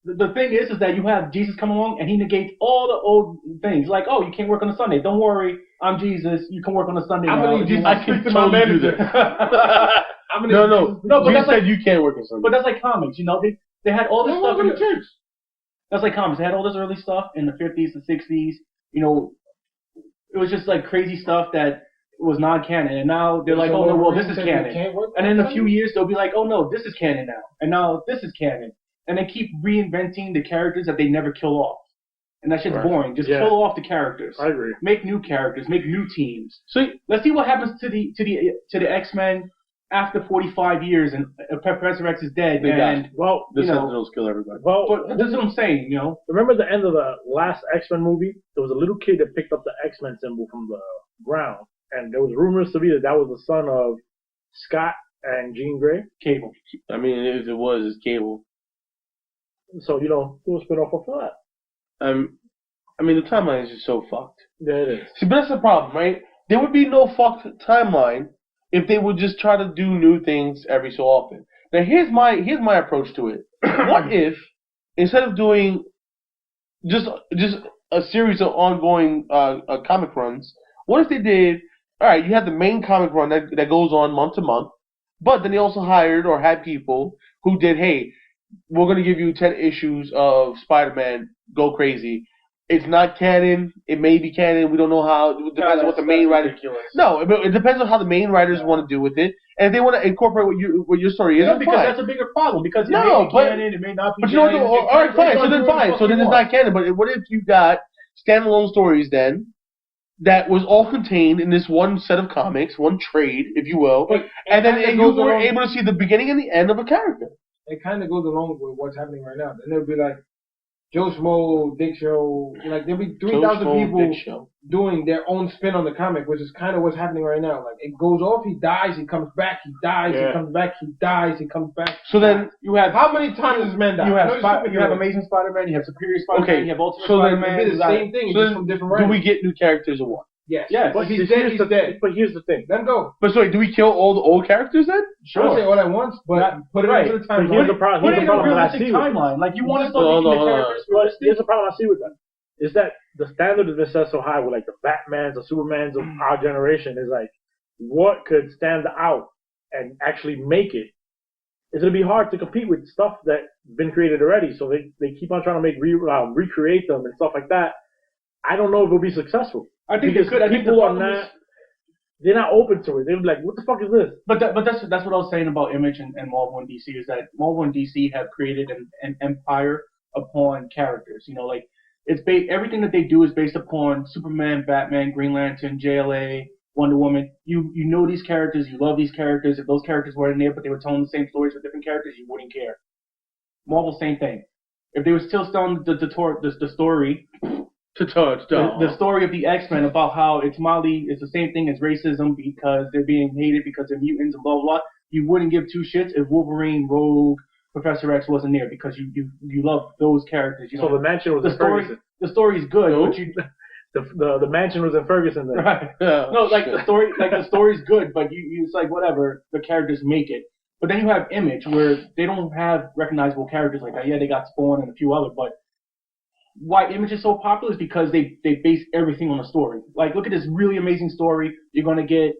the thing is that you have Jesus come along and he negates all the old things. Like, oh, you can't work on a Sunday. Don't worry, I'm Jesus. You can work on a Sunday now. I can totally do that. No, but you said you can't work on Sunday. But that's like comics, They had all this stuff in the church. That's like comics. They had all this early stuff in the 50s, the 60s. It was just like crazy stuff that was non-canon. And now they're like, oh, no, well, this is canon. And in a few years, they'll be like, oh, no, this is canon now. And now this is canon. And they keep reinventing the characters that they never kill off. And that shit's boring. Just kill off the characters. I agree. Make new characters. Make new teams. So let's see what happens to the X-Men after 45 years and Professor X is dead. The Sentinels kill everybody. Well, but that's what I'm saying, Remember the end of the last X-Men movie? There was a little kid that picked up the X-Men symbol from the ground. And there was rumors to be that was the son of Scott and Jean Grey. Cable. I mean, if it was, it's Cable. So, do a spin-off of that. I mean, the timeline is just so fucked. Yeah, it is. See, but that's the problem, right? There would be no fucked timeline if they would just try to do new things every so often. Now, here's my approach to it. What if, instead of doing just a series of ongoing comic runs, what if they did, all right, you have the main comic run that goes on month to month, but then they also hired or had people who did, hey, we're going to give you 10 issues of Spider-Man, go crazy. It's not canon. It may be canon. We don't know how. It depends on what the main writer. No, it depends on how the main writers want to do with it, and if they want to incorporate what your story is. Because fine. That's a bigger problem. Because it may be canon, it may not be. But canon. all right, fine. So then fine. So then it's not canon. But what if you got standalone stories then that was all contained in this one set of comics, one trade, if you will, and then you were able to see the beginning and the end of a character. It kind of goes along with what's happening right now. And it'll be like Joe Schmo, Dick Show, like there'll be 3,000 people doing their own spin on the comic, which is kind of what's happening right now. Like it goes off, he dies, he comes back, he dies, he comes back, he dies, he comes back. So then you have how many times has man died? You have Amazing Spider-Man, you have Superior Spider-Man, you have Ultimate Spider-Man. It'll be the same thing, just from different writers. Do we get new characters or what? Yes. Yes. But If he's dead, he's dead. But here's the thing. Let him go. But sorry, do we kill all the old characters then? I don't say all at once, but put it right. into the But here's the timeline. problem. Put Here's it the in a problem that I realistic see with it. timeline. Like you want to start Hold making on, the hold on. characters But realistic. here's the problem I see with that. Is that the standard has been set so high with like the Batmans, the Supermans of our generation is like, what could stand out and actually make it? It's gonna be hard to compete with stuff that's been created already. So they keep on trying to recreate them and stuff like that. I don't know if it'll be successful. I think because they could. I think the people are problem not. is, They're not open to it. They'll be like, "What the fuck is this?" but that's what I was saying about Image and Marvel and DC is that Marvel and DC have created an empire upon characters. You know, like everything that they do is based upon Superman, Batman, Green Lantern, JLA, Wonder Woman. You know these characters, you love these characters. If those characters weren't there, but they were telling the same stories with different characters, you wouldn't care. Marvel, same thing. If they were still telling the story. The story of the X-Men about how it's the same thing as racism because they're being hated because they're mutants and blah, blah, blah. You wouldn't give two shits if Wolverine, Rogue, Professor X wasn't there because you love those characters. You know? So the mansion was in Ferguson. The story's good, but you... The mansion was in Ferguson then. Right. No, like the story's good, but you it's like whatever, the characters make it. But then you have Image where they don't have recognizable characters like that. Yeah, they got Spawn and a few other, but why Image is so popular is because they base everything on a story. Like, look at this really amazing story. You're going to get,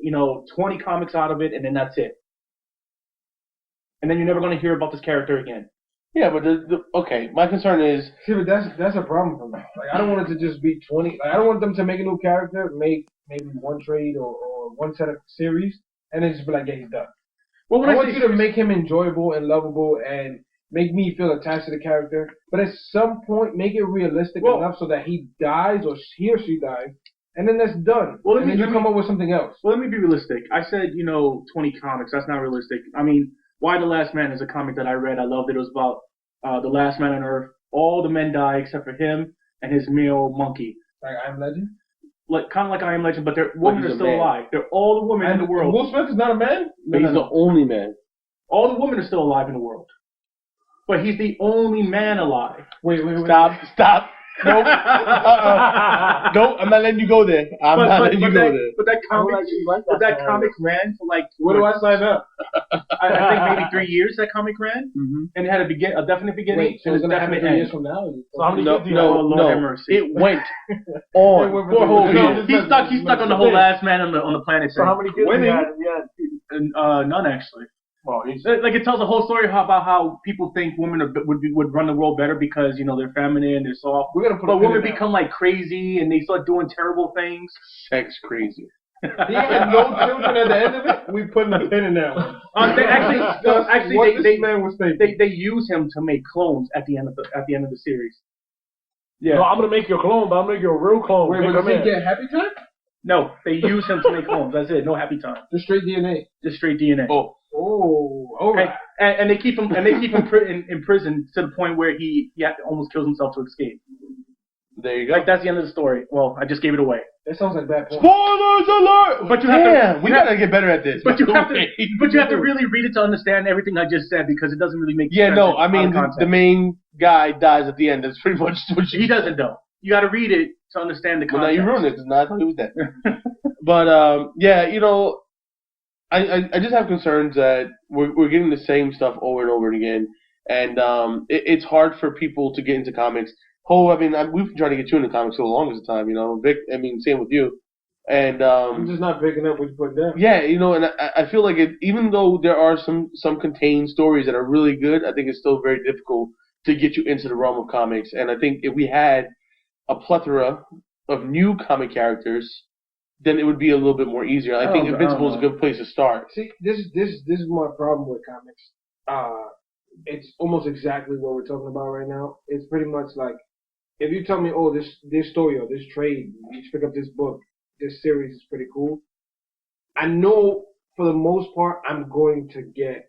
20 comics out of it, and then that's it. And then you're never going to hear about this character again. Yeah, but okay, my concern is... See, but that's a problem for me. Like, I don't want it to just be 20. Like, I don't want them to make a new character, make maybe one trade or one set of series, and then just be like, yeah, he's done. Well, I want you to make him enjoyable and lovable and make me feel attached to the character, but at some point make it realistic enough so that he dies or he or she dies, and then that's done. Well, and then you come up with something else. Well, let me be realistic. I said, 20 comics. That's not realistic. I mean, Why the Last Man is a comic that I read. I loved it. It was about the last man on Earth. All the men die except for him and his male monkey. Like I Am Legend? Kind of like I Am Legend, but women are still alive. They're all the women in the world. Will Smith is not a man? But he's the only man. All the women are still alive in the world. But he's the only man alive. Wait. Stop. Nope. Nope, I'm not letting you go there. I'm not letting you go there. But that comic ran for like... Where do I sign up? I think maybe 3 years that comic ran. Mm-hmm. And it had a definite beginning. Wait, so it's going to happen 3 years from now? So how many kids do you No, Lord have mercy. it went on for a whole year. He's stuck on the whole last man on the planet. So how many kids do you have in the end? None, actually. Well, like it tells a whole story about how people think women would run the world better because they're feminine, they're soft. But women become like crazy and they start doing terrible things. Sex crazy. He had no children at the end of it. We putting a pin in that one. They use him to make clones at the end of the series. Yeah. No, I'm gonna make your clone, but I'm gonna make your real clone. Wait, does he get Happy Time? No, they use him to make clones. That's it. No Happy Time. Just straight DNA. Just straight DNA. Oh, all right. And they keep him in prison to the point where he almost kills himself to escape. There you go. Like that's the end of the story. Well, I just gave it away. That sounds like bad porn. Spoilers alert! But you have we gotta get better at this. But you have to really read it to understand everything I just said because it doesn't really make sense. Yeah, no, I mean the main guy dies at the end. That's pretty much what he doesn't know. You got to read it to understand the context. Well, now you ruined it because now I thought he was dead. But yeah, I just have concerns that we're getting the same stuff over and over again, and it's hard for people to get into comics. We've been trying to get you into comics for the longest time, Vic, same with you. And I'm just not picking up what you put down. Yeah, and I feel like even though there are some contained stories that are really good, I think it's still very difficult to get you into the realm of comics. And I think if we had a plethora of new comic characters, then it would be a little bit more easier. I think Invincible is a good place to start. See, this is my problem with comics. It's almost exactly what we're talking about right now. It's pretty much like, if you tell me, oh, this story or this trade, you should pick up this book, this series is pretty cool, I know for the most part I'm going to get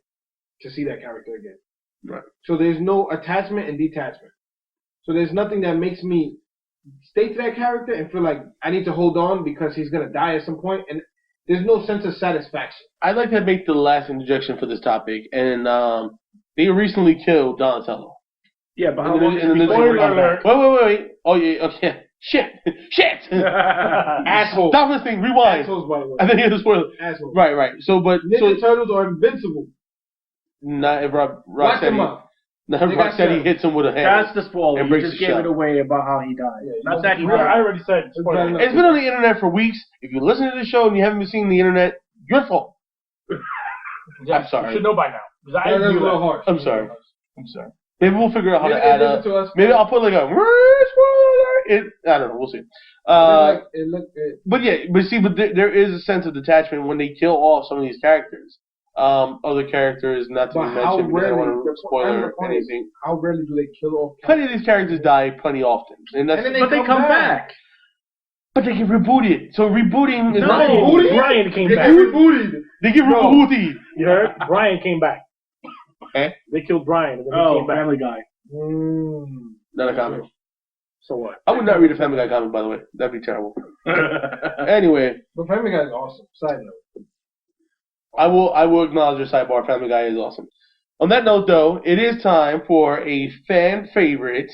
to see that character again. Right. So there's no attachment and detachment. So there's nothing that makes me stay to that character and feel like I need to hold on because he's going to die at some point, and there's no sense of satisfaction. I'd like to make the last interjection for this topic, and they recently killed Donatello. Yeah, but how long? Wait. Oh yeah, okay. Shit. Asshole. Stop listening. Rewind. Assholes, by the way. I think it's spoiler. Assholes. Right. So, but Ninja Turtles are invincible. not if Watch them Rocksteady. up. Not if They got Rocksteady shot. hits him with a hammer. That's the spoiler. And You breaks just the gave shell. it away about how he died. Not that he I died. already said. Spoiler. It's been on the internet for weeks. If you listen to the show and you haven't been seeing the internet, your fault. I'm sorry. You should know by now. Because I That's a didn't do little that. harsh. I'm sorry. Maybe we'll figure out how Maybe to add they up. listen to us. Maybe I'll put like a spoiler. I don't know. We'll see. It looked. But there is a sense of detachment when they kill off some of these characters. Other characters not to be But how mentioned because I don't rarely? want to spoiler anything. How rarely do they kill off? Plenty of these characters die plenty often, and that's. And then But they come back. But they get rebooted. So rebooting is No, not rebooting. Brian came They back. get rebooted. They get No. rebooted. You heard? Brian came back. Eh? They killed Brian and then he Oh, came back. Family Guy. Not a comic. So what? I would not read a Family Guy comic, by the way. That'd be terrible. Anyway, But Family Guy is awesome. Side note. I will acknowledge your sidebar. Family Guy is awesome. On that note, though, it is time for a fan favorite.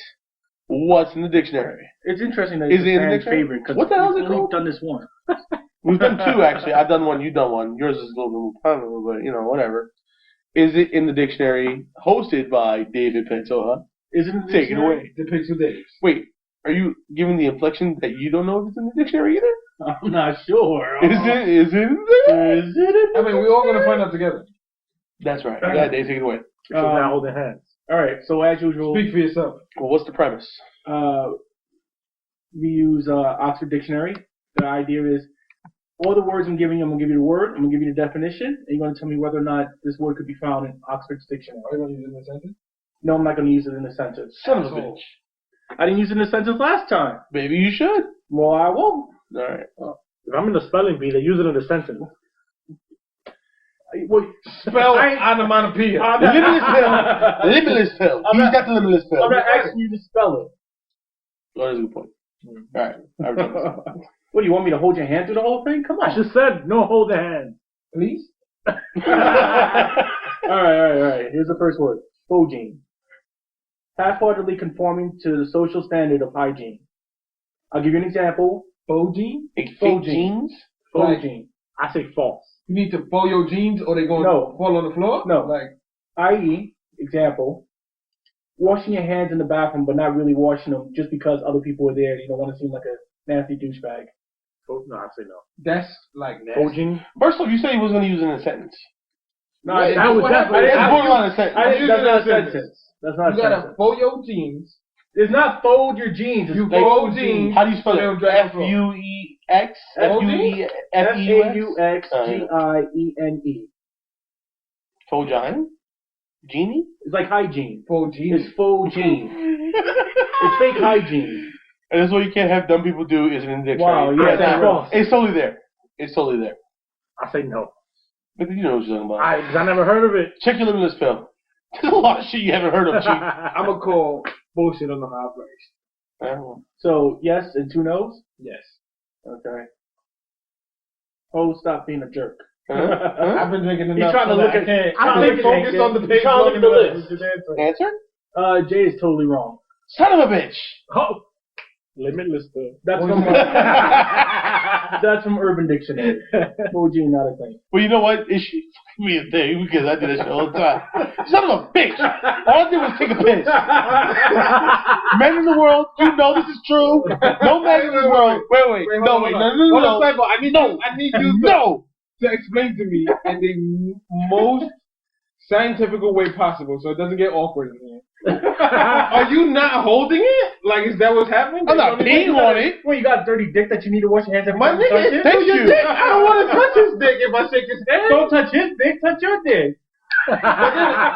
What's in the dictionary? It's interesting that Is it's it a in the fan dictionary? favorite because What the hell is it we've only called? done this one. We've done two actually. I've done one. You've done one. Yours is a little bit more popular, but whatever. Is it in the dictionary? Hosted by David Pantoja. Is it in the Take it dictionary? away. The Pixel Days. Wait, are you giving the inflection that you don't know if it's in the dictionary either? I'm not sure. Is it? Is it? In there? Is it? I mean, we're all gonna find out together. That's right. Yeah, Dave, take it away. So now holding hands. All right. So as usual, Speak for yourself. Well, what's the premise? we use Oxford Dictionary. The idea is all the words I'm giving you, I'm gonna give you the word, I'm gonna give you the definition, and you're gonna tell me whether or not this word could be found in Oxford's dictionary. Are you gonna use it in a sentence? No, I'm not gonna use it in a sentence. Son of a bitch. I didn't use it in a sentence last time. Maybe you should. Well, I won't. All right. If I'm in the spelling bee, they use it in a sentence. Well, Spell onomatopoeia. Limitless pill. Limitless pill. I'm He's not- got the limitless pill. I'm not asking you to spell it. Oh, that's a good point. All right. I've done this. What, do you want me to hold your hand through the whole thing? Come on. I just said no holding hands. Please? All right. Here's the first word. Hygiene. Half-heartedly conforming to the social standard of hygiene. I'll give you an example. Hygiene? Fake Faux jeans? Hygiene. I say false. You need to fold your jeans or they gonna No. fall on the floor? No. Like, I.e., example, washing your hands in the bathroom but not really washing them just because other people are there and you don't want to seem like a nasty douchebag. Oh, no, I say no. that's like nasty. Holding. First of all, you said he was going to use it in a sentence. No, Wait, that was what definitely- It's happened? borderline a sentence. I use that's it not a as a sentence. sentence. That's not You a gotta sentence. fold your jeans. It's not fold your jeans. It's You like fold jeans. How do you spell They'll it? drag the floor. F-U-E-X? F-U-E- F-A-U-X-G-I-E-N-E. Fojine? Genie? It's like hygiene. Fold jeans. It's faux jean. It's fake hygiene. And that's what you can't have dumb people do is in the dictionary. Wow, yeah, It's that's not- it's totally there. It's totally there. I say no. But you know what you're talking about. Because I never heard of it. Check your limitless pill. There's a lot of shit you haven't heard of, Chief. I'm gonna call bullshit on the high place. So, yes and two no's? Yes. Okay. Oh, stop being a jerk. I've been drinking enough. He's trying to so look that at him. I've been focused on the page. He's trying to look at the long list. enough. Answer? Jay is totally wrong. Son of a bitch. Oh. Limitless though. That's from that's from Urban Dictionary. Faux jean, not a thing. Well, you know what? It should be a thing because I do that shit all the time. Son of a bitch. All I did was take a piss. Men in the world, you know this is true. No men in the world. Wait. Hold No, on, wait. hold on. No. Hold on, Cypher, I need you No. to explain to me in the most scientific way possible so it doesn't get awkward in here. Are you not holding it? Like, is that what's happening? I'm not peeing on it. Well, you got a dirty dick that you need to wash your hands every My time you touch nigga, it? it's Thank still your you. dick. I don't want to touch his dick if I shake his hand. Don't touch his dick, touch your dick. But then,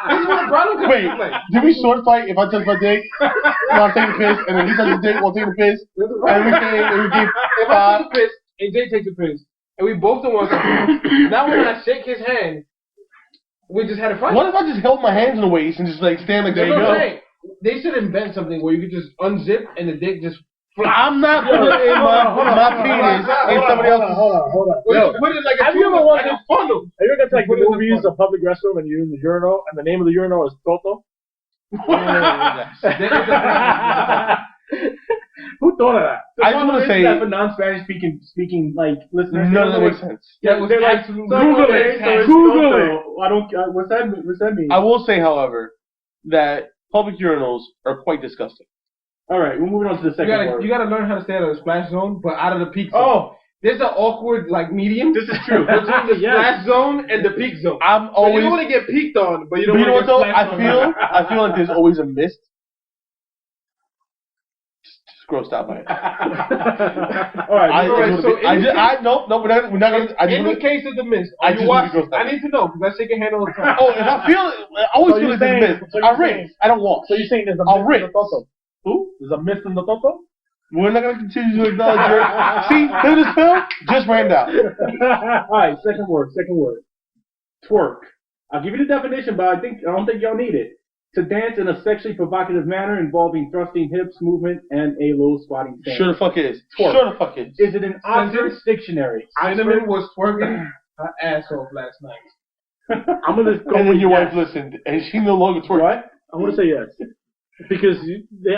this is where the problem comes Wait, into play. did we sword fight if I touch my dick while I'm taking a piss, and then he touches his dick while taking a piss, and we gave If I take a piss and Jay takes a piss, and we both don't want to, now when I shake his hand, we just had a fight. What if I just held my hands in the waist and just like stand like there you That's what I'm go? saying. They should invent something where you could just unzip and the dick just fly. I'm not putting my penis in somebody else's. Hold on. Or you Yo, could put it like a have you ever tube, like wanted- a funnel. Have you ever got to like Put the it in the movies, front. a public restroom, and you're in the urinal, and the name of the urinal is Toto? Who thought of that? I just want to say that for non-Spanish speaking like listeners. none of that makes sense. Yeah, was they're like absolutely Google okay, it. so it's Google Toto. I don't. What's that mean? I will say, however, that public urinals are quite disgusting. All right, we're moving on to the second word. You gotta learn how to stay out of the splash zone, but out of the peak zone. Oh, There's an awkward medium. this is true. Between the splash zone and the peak zone. I'm So always. you want to get peaked on, but you But don't you know what want though? to get splashed on. I feel like there's always a mist. Just grossed out by it. All right. Nope, we're not gonna. In the case of the mist, I are just you want to watching? go I need to know because I shake your hand all the time. Oh, if I feel it, I always So feel you're like there's a saying- mist. so you're I saying- rinse. I don't wash. So you're saying there's a I'll mist in the rinse. Toto? Who? There's a mist in the Toto? We're not gonna continue to acknowledge your. See, there's this film just ran down. All right, second word. Twerk. I'll give you the definition, but I don't think y'all need it. To dance in a sexually provocative manner involving thrusting hips, movement, and a low squatting stance. Sure the fuck is. Twerk. Sure the fuck is. Is it in Oxford Dictionary? Cinnamon was twerking her ass off last night. I'm going to go And with then your yes. wife listened, and she no longer twerks. What? I'm going to say yes. Because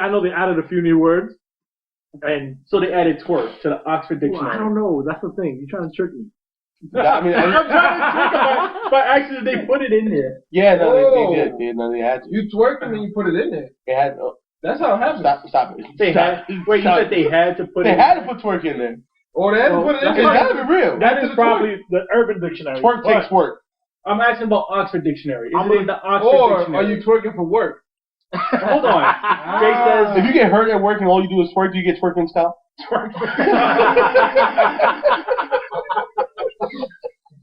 I know they added a few new words. And So they added twerk to the Oxford well, Dictionary. I don't know. That's the thing. You're trying to trick me. I mean, I'm trying to trick them by accident. They put it in there. yeah, no, Whoa. they did. Yeah, no, they had to. You twerked and then you put it in there. They had. That's how it happens. Stop it. They Stop. had. Wait, you said they had to put They it. had to put twerk in there. Or they had to Oh, put it in that's It's there. gotta be real. That to is the probably the Urban Dictionary. Twerk But takes work. I'm asking about Oxford Dictionary. Is I'm it in the Oxford Or Dictionary? are you twerking for work? Hold on. Jay says If you get hurt at work and all you do is twerk, do you get twerking style?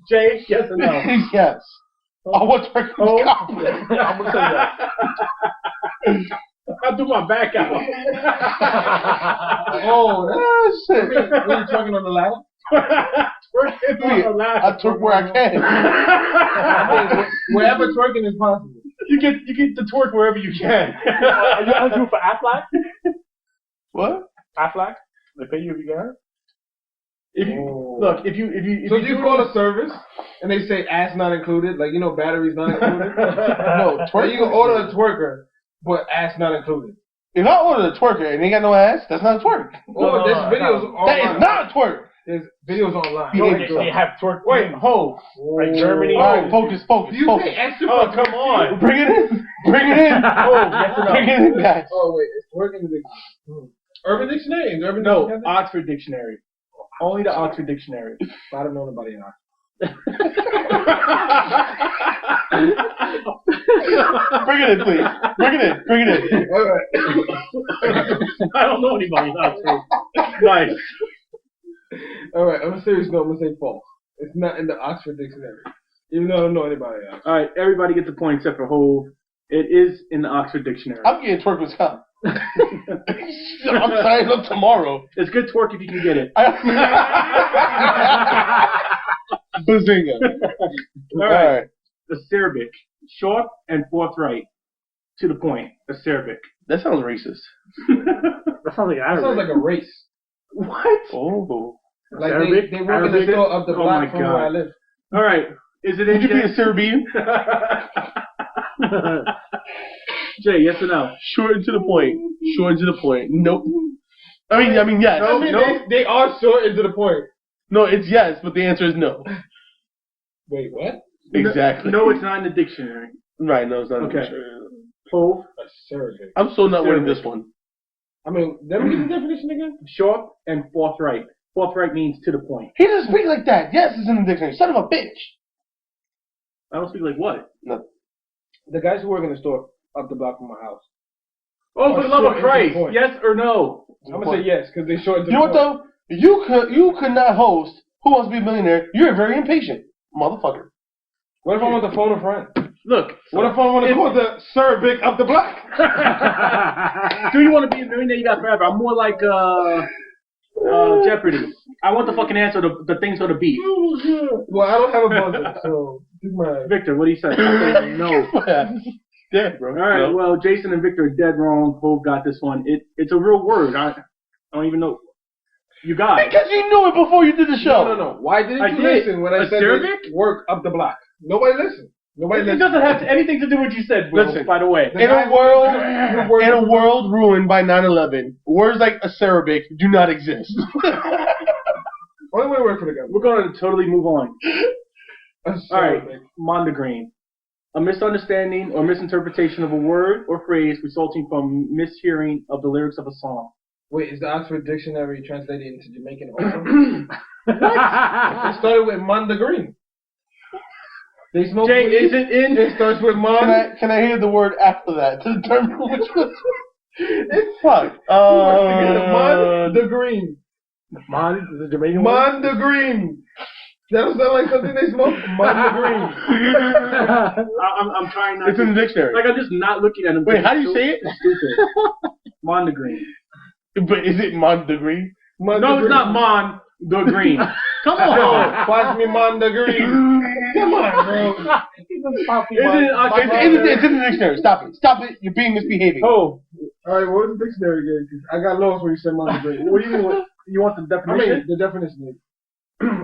Jay, yes or no? Yes. I want twerking Oh. style. I'm going to say that. I'll do my back out. Oh, Ah, shit. were you twerking on the ladder? I twerk where I can. I mean, wherever twerking is possible. You get the twerk wherever you can. Are you eligible for Aflac? What? Aflac? They pay you if you get hurt? If you, look, if you So if you call a service and they say ass not included, like batteries not included. No, Or twerk. you can order a twerker, but ass not included. If I order a twerker and they got no ass, that's not a twerk. Or there's videos online. That is not a twerk. There's videos online. No, Yeah, they have twerk. wait, hold. Like Germany. All right, focus. Do you Focus. pay extra Oh, for come on. Bring it in. Bring it in. Oh, yes or no? Bring it in, guys. Oh wait, it's twerking the dictionary. Urban Dictionary? Is Urban No, Dictionary? Oxford Dictionary. Only the Oxford Dictionary. I don't know nobody in Oxford. Bring it in, please. Bring it in. All right. I don't know anybody in Oxford. Nice. All right. On a serious note, I'm gonna say false. It's not in the Oxford Dictionary, even though I don't know anybody in Oxford. All right, everybody gets a point except for Hove. It is in the Oxford Dictionary. I'm getting twerk with Scott. I'm signing up tomorrow. It's good twerk if you can get it. Bazinga. All right. Acerbic. Short and forthright. To the point. Acerbic. That sounds racist. That sounds like That sounds like a race. What? Oh. Like Arabic? they work in the store up the Oh block my from God. where I live. All right. Is it Would in you be Jay? a Serbian? Jay, yes or no? Short and to the point. Short and to the point. Nope. I mean, yes. I mean, No. they are short and to the point. No, it's yes, but the answer is no. Wait, what? Exactly. No, it's not in the dictionary. Right, no, it's not. Okay. Hove. A surrogate. I'm still not winning this one. I mean, let me get the definition again. Short and forthright. Forthright means to the point. He doesn't speak like that. Yes, it's in the dictionary. Son of a bitch. I don't speak like what? No. The guys who work in the store up the block from my house. Oh, for the love short of and to the Christ. point. Yes or no? I'm gonna say yes because they short and to You know the what point. though? You could not host Who Wants to Be a Millionaire. You're very impatient, motherfucker. What if I want to phone a friend? Look. What if I want to call the cervix up the block? Do you want to be a millionaire? You got forever. I'm more like Jeopardy. I want the fucking answer. The things on the beat. Well, I don't have a buzzer, so do my. Victor, what do you say? I say no. Dead, bro. All right. No. Well, Jason and Victor are dead wrong. Both got this one. It's a real word. I don't even know. You got it. Because you knew it before you did the show. No. Why didn't I you did. listen when I A said cervix? they work up the block? Nobody listened. It doesn't have anything to do with what you said, Will, Listen, by the way. in a world ruined by 9/11, words like acerbic do not exist. Only way to work for the government. We're going to totally move on. Alright, Mondegreen. A misunderstanding or misinterpretation of a word or phrase resulting from mishearing of the lyrics of a song. Wait, is the Oxford Dictionary translated into Jamaican also? It started with Mondegreen. They smoke Jay, weed. is it in? It starts with Mon. Can I hear the word after that to determine which one? It's Fuck. Mondegreen. The Jamaican word? Mondegreen. That don't sound like something they smoke. Mondegreen. I'm trying not It's in the dictionary. Like, I'm just not looking at him. Wait, how do you say it? Stupid. Mondegreen. But is it Mondegreen? No, it's not Mon the Green. Come on. Pass me Mondegreen. Come on, bro. It's in the dictionary. Stop it. Stop it. You're being misbehaving. Oh, All right, what was the dictionary again? 'Cause I got lost when you said Mondegreen. What do you mean? You want the I definition? mean, the definition is.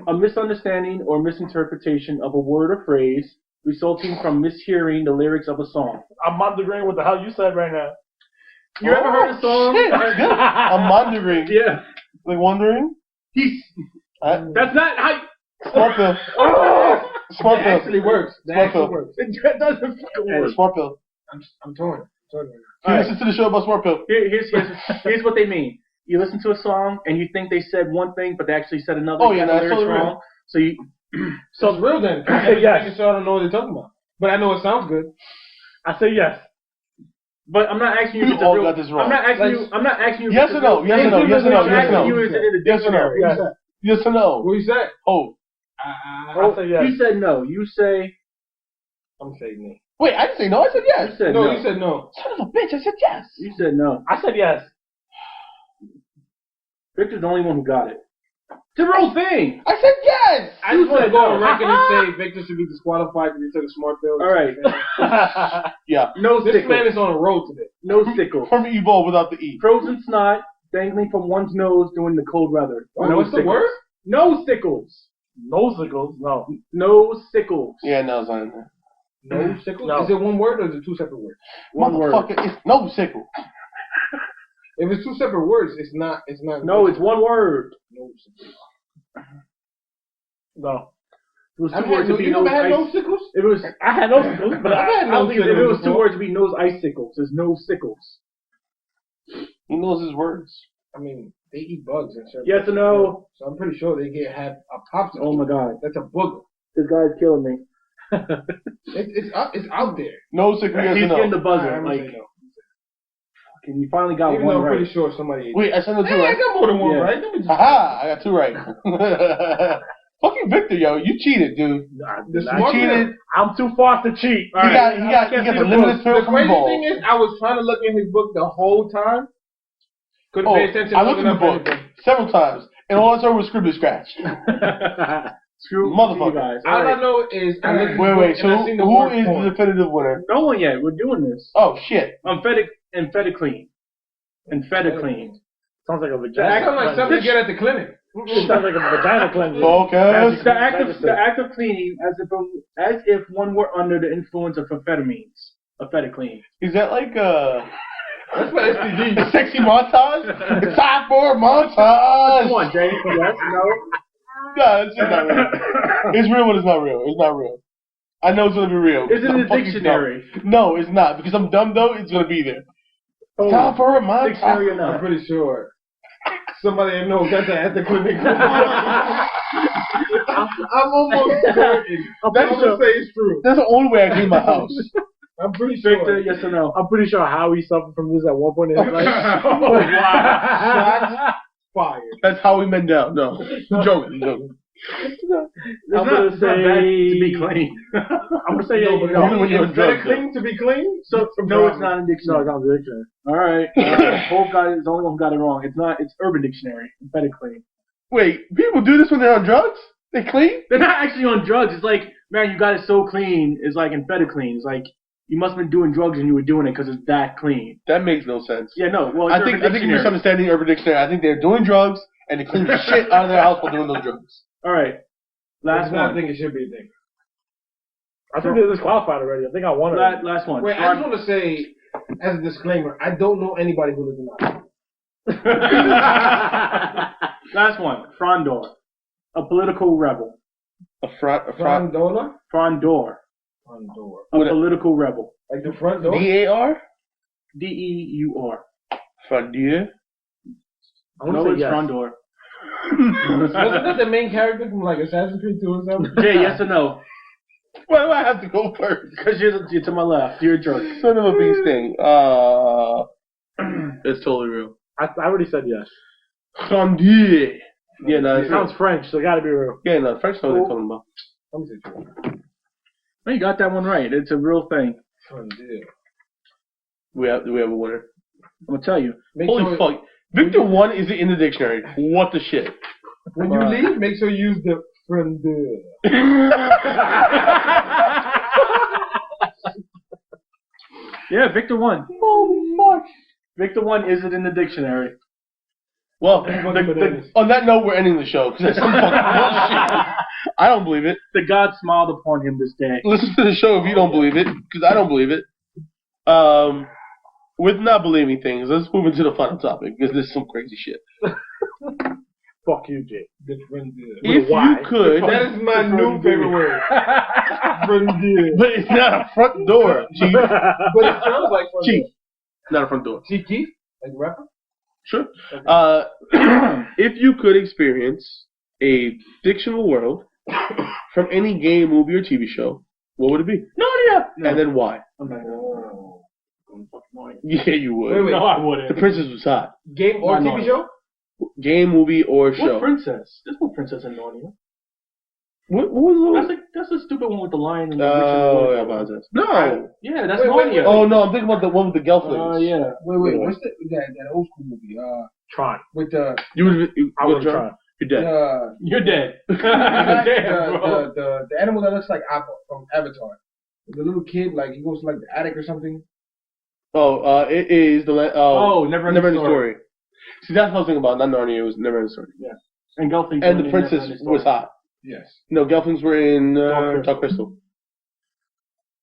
A misunderstanding or misinterpretation of a word or phrase resulting from mishearing the lyrics of a song. I'm Mondegreen. What the hell you said right now? You ever heard a song? Shit, that's good. I'm wondering. Yeah. Like wondering? That's not how. Smart pill. Smart That pill. actually works. That Smart actually pill. works. It doesn't fucking work. Smart pill. I'm torn. You listen to the show about smart pill. Here's what they mean. You listen to a song and you think they said one thing, but they actually said another. Oh, yeah, the that's lyrics totally wrong. So you. So it's real then. I say yes. Making sure I don't know what they're talking about. But I know it sounds good. I say yes. But I'm not asking you We if it's all real. got this wrong. I'm not asking you. I'm not asking you. if Yes it's or no? real- Yes or no? Yes or no? I'm Yes or asking no? you, is it in the Yes or no? dictionary? Yes. Yes or no? What you said? Oh. I say yes. You said no. You say. I'm saying no. Wait, I didn't say no. I said yes. You said No, no. you said no. Son of a bitch, I said yes. You said no. I said yes. Victor's the only one who got it. It's a real thing. I said yes. I just want to said go no. on record and say Victor should be disqualified because he took a smart pill. All right. Yeah. No This sickles. man is on a road today. No sickles. From evolve without the E. Frozen snot dangling from one's nose during the cold weather. Wait, what's the sickles. word? No sickles. No sickles. No. No sickles. Yeah, no, it's not in there. No sickle? No. Is it one word or is it two separate words? One word. Motherfucker, it's no sickle. If it's two separate words, it's not. It's not. No, it's one word. No sickle. No. It was I've two words had to be you never nose had ice. no sickles? It was. I had no sickles, but I've had I no don't think if it sickles was two before. words to be nose icicles. There's no sickles. He knows his words. I mean, they eat bugs and shit. Yes or no? So I'm pretty sure they have a popsicle. Oh my god. That's a booger. This guy's killing me. It's out there. No sickle, yes or He's no. getting the buzzer. I'm Like, gonna say no. and you finally got Even one though I'm right. pretty sure somebody ate it. Wait, I said no two Hey, I right. got more than one Yeah. right. Let me just- Aha, I got two right. Fucking Victor, yo. You cheated, dude. The You smart cheated. I'm too far to cheat. He got the limited The field from crazy ball. thing is, I was trying to look in his book the whole time. Couldn't Oh, pay attention. I looked in the book several times, and all I saw was scribbly scratch. Screw Motherfucker. you guys. All Alright. I know is I looked in the Wait, book so and I seen the who word is porn. the definitive winner? No one yet. We're doing this. Oh, shit. Amphetamine. Amphetamine. Sounds like a That vagina. sounds like something you get at the clinic. It sounds like a vagina cleanser. Focus. The act of cleaning as if one were under the influence of amphetamines. Amphetamine. Is that like That's my STD. a sexy montage? It's time for a montage. Come on, Jay. Yes, no. No, it's just not real. It's real, but it's not real. It's not real. I know it's gonna be real. It's in I'm the fucking dictionary. dumb. No, it's not. Because I'm dumb though, it's gonna be there. Oh, Time for a montage. dictionary or I'm not? pretty sure somebody I know got that at the clinic. I'm almost certain. I'm That's gonna say it's true. That's the only way I clean my house. I'm pretty Victor, sure. yes or no? I'm pretty sure Howie suffered from this at one point in his life. Shots fired. That's how we men down. No, I'm joking. I'm joking. I'm gonna say to be clean. I'm gonna say yeah, but no. Even when you're on instead of drugs, clean to be clean. So no, it's not in No, dictionary. it's not the dictionary. All right. Both guys, the only one who got it wrong. It's not. It's Urban Dictionary. Amphetamine. Wait, people do this when they're on drugs? They clean? They're not actually on drugs. It's like, man, you got it so clean. It's like amphetamine. It's like you must have been doing drugs and you were doing it because it's that clean. That makes no sense. Yeah, no. Well, it's I think Urban you're Dictionary. misunderstanding Urban Dictionary. I think they're doing drugs and they clean the shit out of their house while doing those drugs. All right. Last I one. think it should be a thing. I think they're disqualified already. I think I won it. Last one. Wait, I just want to say, as a disclaimer, I don't know anybody who lives in Ireland. Last one. Frondor. A political rebel. Frondola? Frondor. Frondor. A political rebel. Like the front door? DAR? DEUR. Frontier? I want No, to it's say yes. Frondor. Wasn't that the main character from like Assassin's Creed 2 or something? Jay, yes or no? Why do I have to go first? Because you're to my left. You're a jerk. Son of a bee sting. It's totally real. I already said yes. Frontier. Yeah, no, It it's sounds real. French, so it got to be real. Yeah, no, French know what they're talking about. Let me see. Well, you got that one right. It's a real thing. Frontier. We have a winner. I'm gonna tell you. Holy fuck. Victor 1 is in the dictionary. What the shit? When you leave, make sure you use the Frontier. Yeah, Victor 1. Holy fuck. Victor 1 is it in the dictionary. Well, on that note, we're ending the show because that's some fucking bullshit. I don't believe it. The God smiled upon him this day. Listen to the show if you don't believe it, because I don't believe it. With not believing things, let's move into the final topic because this is some crazy shit. Fuck you, Jay. The Frontier. If Why? you could, That is my new favorite word. Frontier. but it's not a front door, Chief. But it sounds like Frontier. Chief, not a front door. See Keith? Like rapper? Sure. If you could experience a fictional world from any game, movie, or TV show, what would it be? No idea. And then why? I'm not gonna fucking know. Yeah, you would. Wait. No, I wouldn't. The princess was hot. Game or Why TV not? show? Game, movie, or What show. princess? There's no princess in Narnia. What was That's a stupid one with the lion and the Oh, yeah, witch and the wardrobe. apologize. No. Yeah, that's Wait, Narnia. Oh, no, I'm thinking about the one with the Gelflings. Oh, yeah. Wait. Yeah. What's that old school movie? Tron. With the You would I would have tried. You're dead. You're dead. Damn, bro. the animal that looks like Appa from Avatar. The little kid, like he goes to like the attic or something. Oh, it is the Never-Ending Story. See, that's what I was thinking about. Not Narnia. It was Never-Ending Story. Yeah. And Gelflings. And the princess was hot. Yes. No, Gelflings were in Dark Dark Crystal.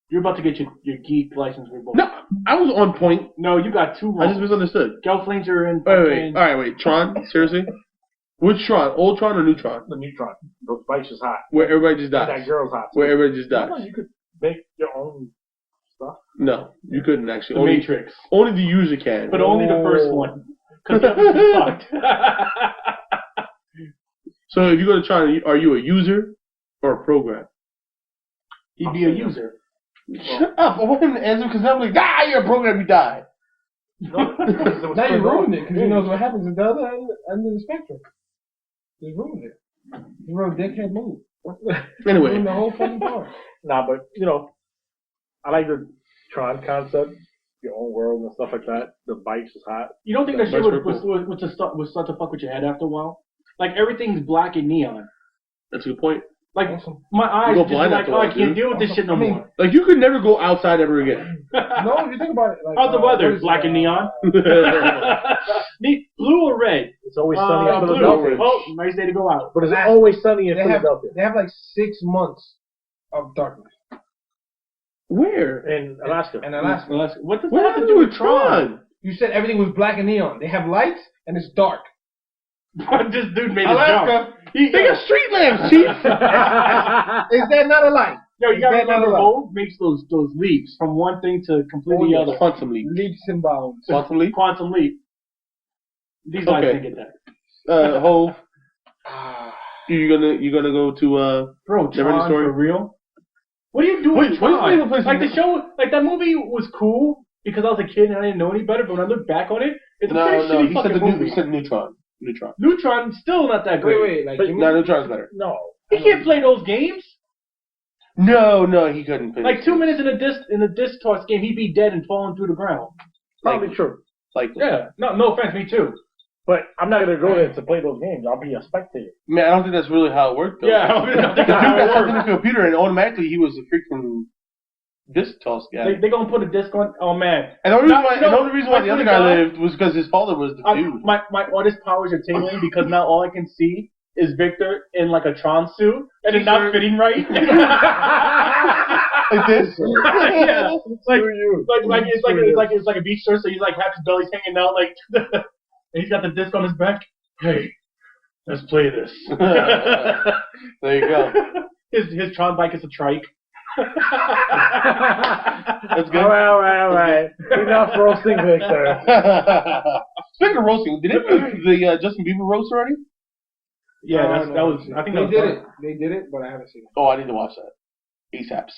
You're about to get your geek license revoked. No, I was on point. No, you got two I wrong. just misunderstood. Gelflings are in. Wait. All right, wait. Tron? Seriously? Which Tron? Old Tron or new Tron? The new Tron. Those bikes is hot. Where everybody just And dies. that girl's hot. Where everybody just dies. No, you could make your own stuff. No, you couldn't actually. The Only, Matrix. only the user can. But only the first one. Because Gelflings sucked. So if you go to Tron, are you a user or a program? He'd be a user. Shut up! I want him to answer because I'm like, you're a program, you die. No, Now you ruined it because you know what happens at the other end of the spectrum. You ruined it. You wrote dickhead move. Anyway, Ruined the whole fucking part. Nah, but I like the Tron concept, your own world and stuff like that. The bikes is hot. You don't think that shit That's would start to fuck with your head after a while? Like everything's black and neon. that's a good point. Like Awesome. my eyes go just blind like, after oh, a I while, can't dude. deal with this shit no I mean, more. Like you could never go outside ever again. No, if you think about it. Like, How's the what weather? is Black it, and neon. Blue or red? It's always sunny in Blue. Philadelphia. Oh, nice day to go out. But it's always sunny in They have Philadelphia. like 6 months of darkness Where? In Alaska. in Alaska. What does What that have to do with Tron? You said everything was black and neon. They have lights and it's dark. This dude made a Alaska. jump. They got street lamps, chief. Is that not a light? Yo, you gotta Is that not remember, a light? Hov makes those leaps from one thing to completely Oh, yeah. other. Quantum leap. Leaps and bounds. Quantum leap. Quantum leap. These guys Okay. didn't get that. Hov, you gonna go to Bro, Never-Ending Tron Story? for real? What do you do Wait, with what is the Tron? name of the place? Like the show, like that movie was cool because I was a kid and I didn't know any better. But when I look back on it, it's a pretty shitty He fucking said movie. he said Neutron. Neutron. Neutron still not that great. Wait, like, But- you mean- No, Neutron's better. No. He can't play those games. No, he couldn't. Finish. Like 2 minutes in a disc toss game, he'd be dead and falling through the ground. Probably true. Like, Yeah, no offense, me too. But I'm not going to go there to play those games. I'll be a spectator. man, I don't think that's really how it worked. Though. Yeah, I don't think The dude that's how got it something in works. the computer, and automatically he was a freaking disc toss guy. They gonna put a disc on. Oh man. And the only reason No, why, no, the only reason why I the other swear guy to God, lived was because his father was the dude. My artist powers are tingling because now all I can see is Victor in like a Tron suit and it's not fitting right. Like this. Yeah, it's like a beach shirt, so he's like half his belly's hanging out, like, and he's got the disc on his back. Hey, let's play this. There you go. His Tron bike is a trike. That's good. All right. Enough roasting Victor. Speaking of roasting, did they do the Justin Bieber roast already? Yeah, that was. I think they that was did fun. it. They did it, but I haven't seen it. Oh, I need to watch that. ASAPs.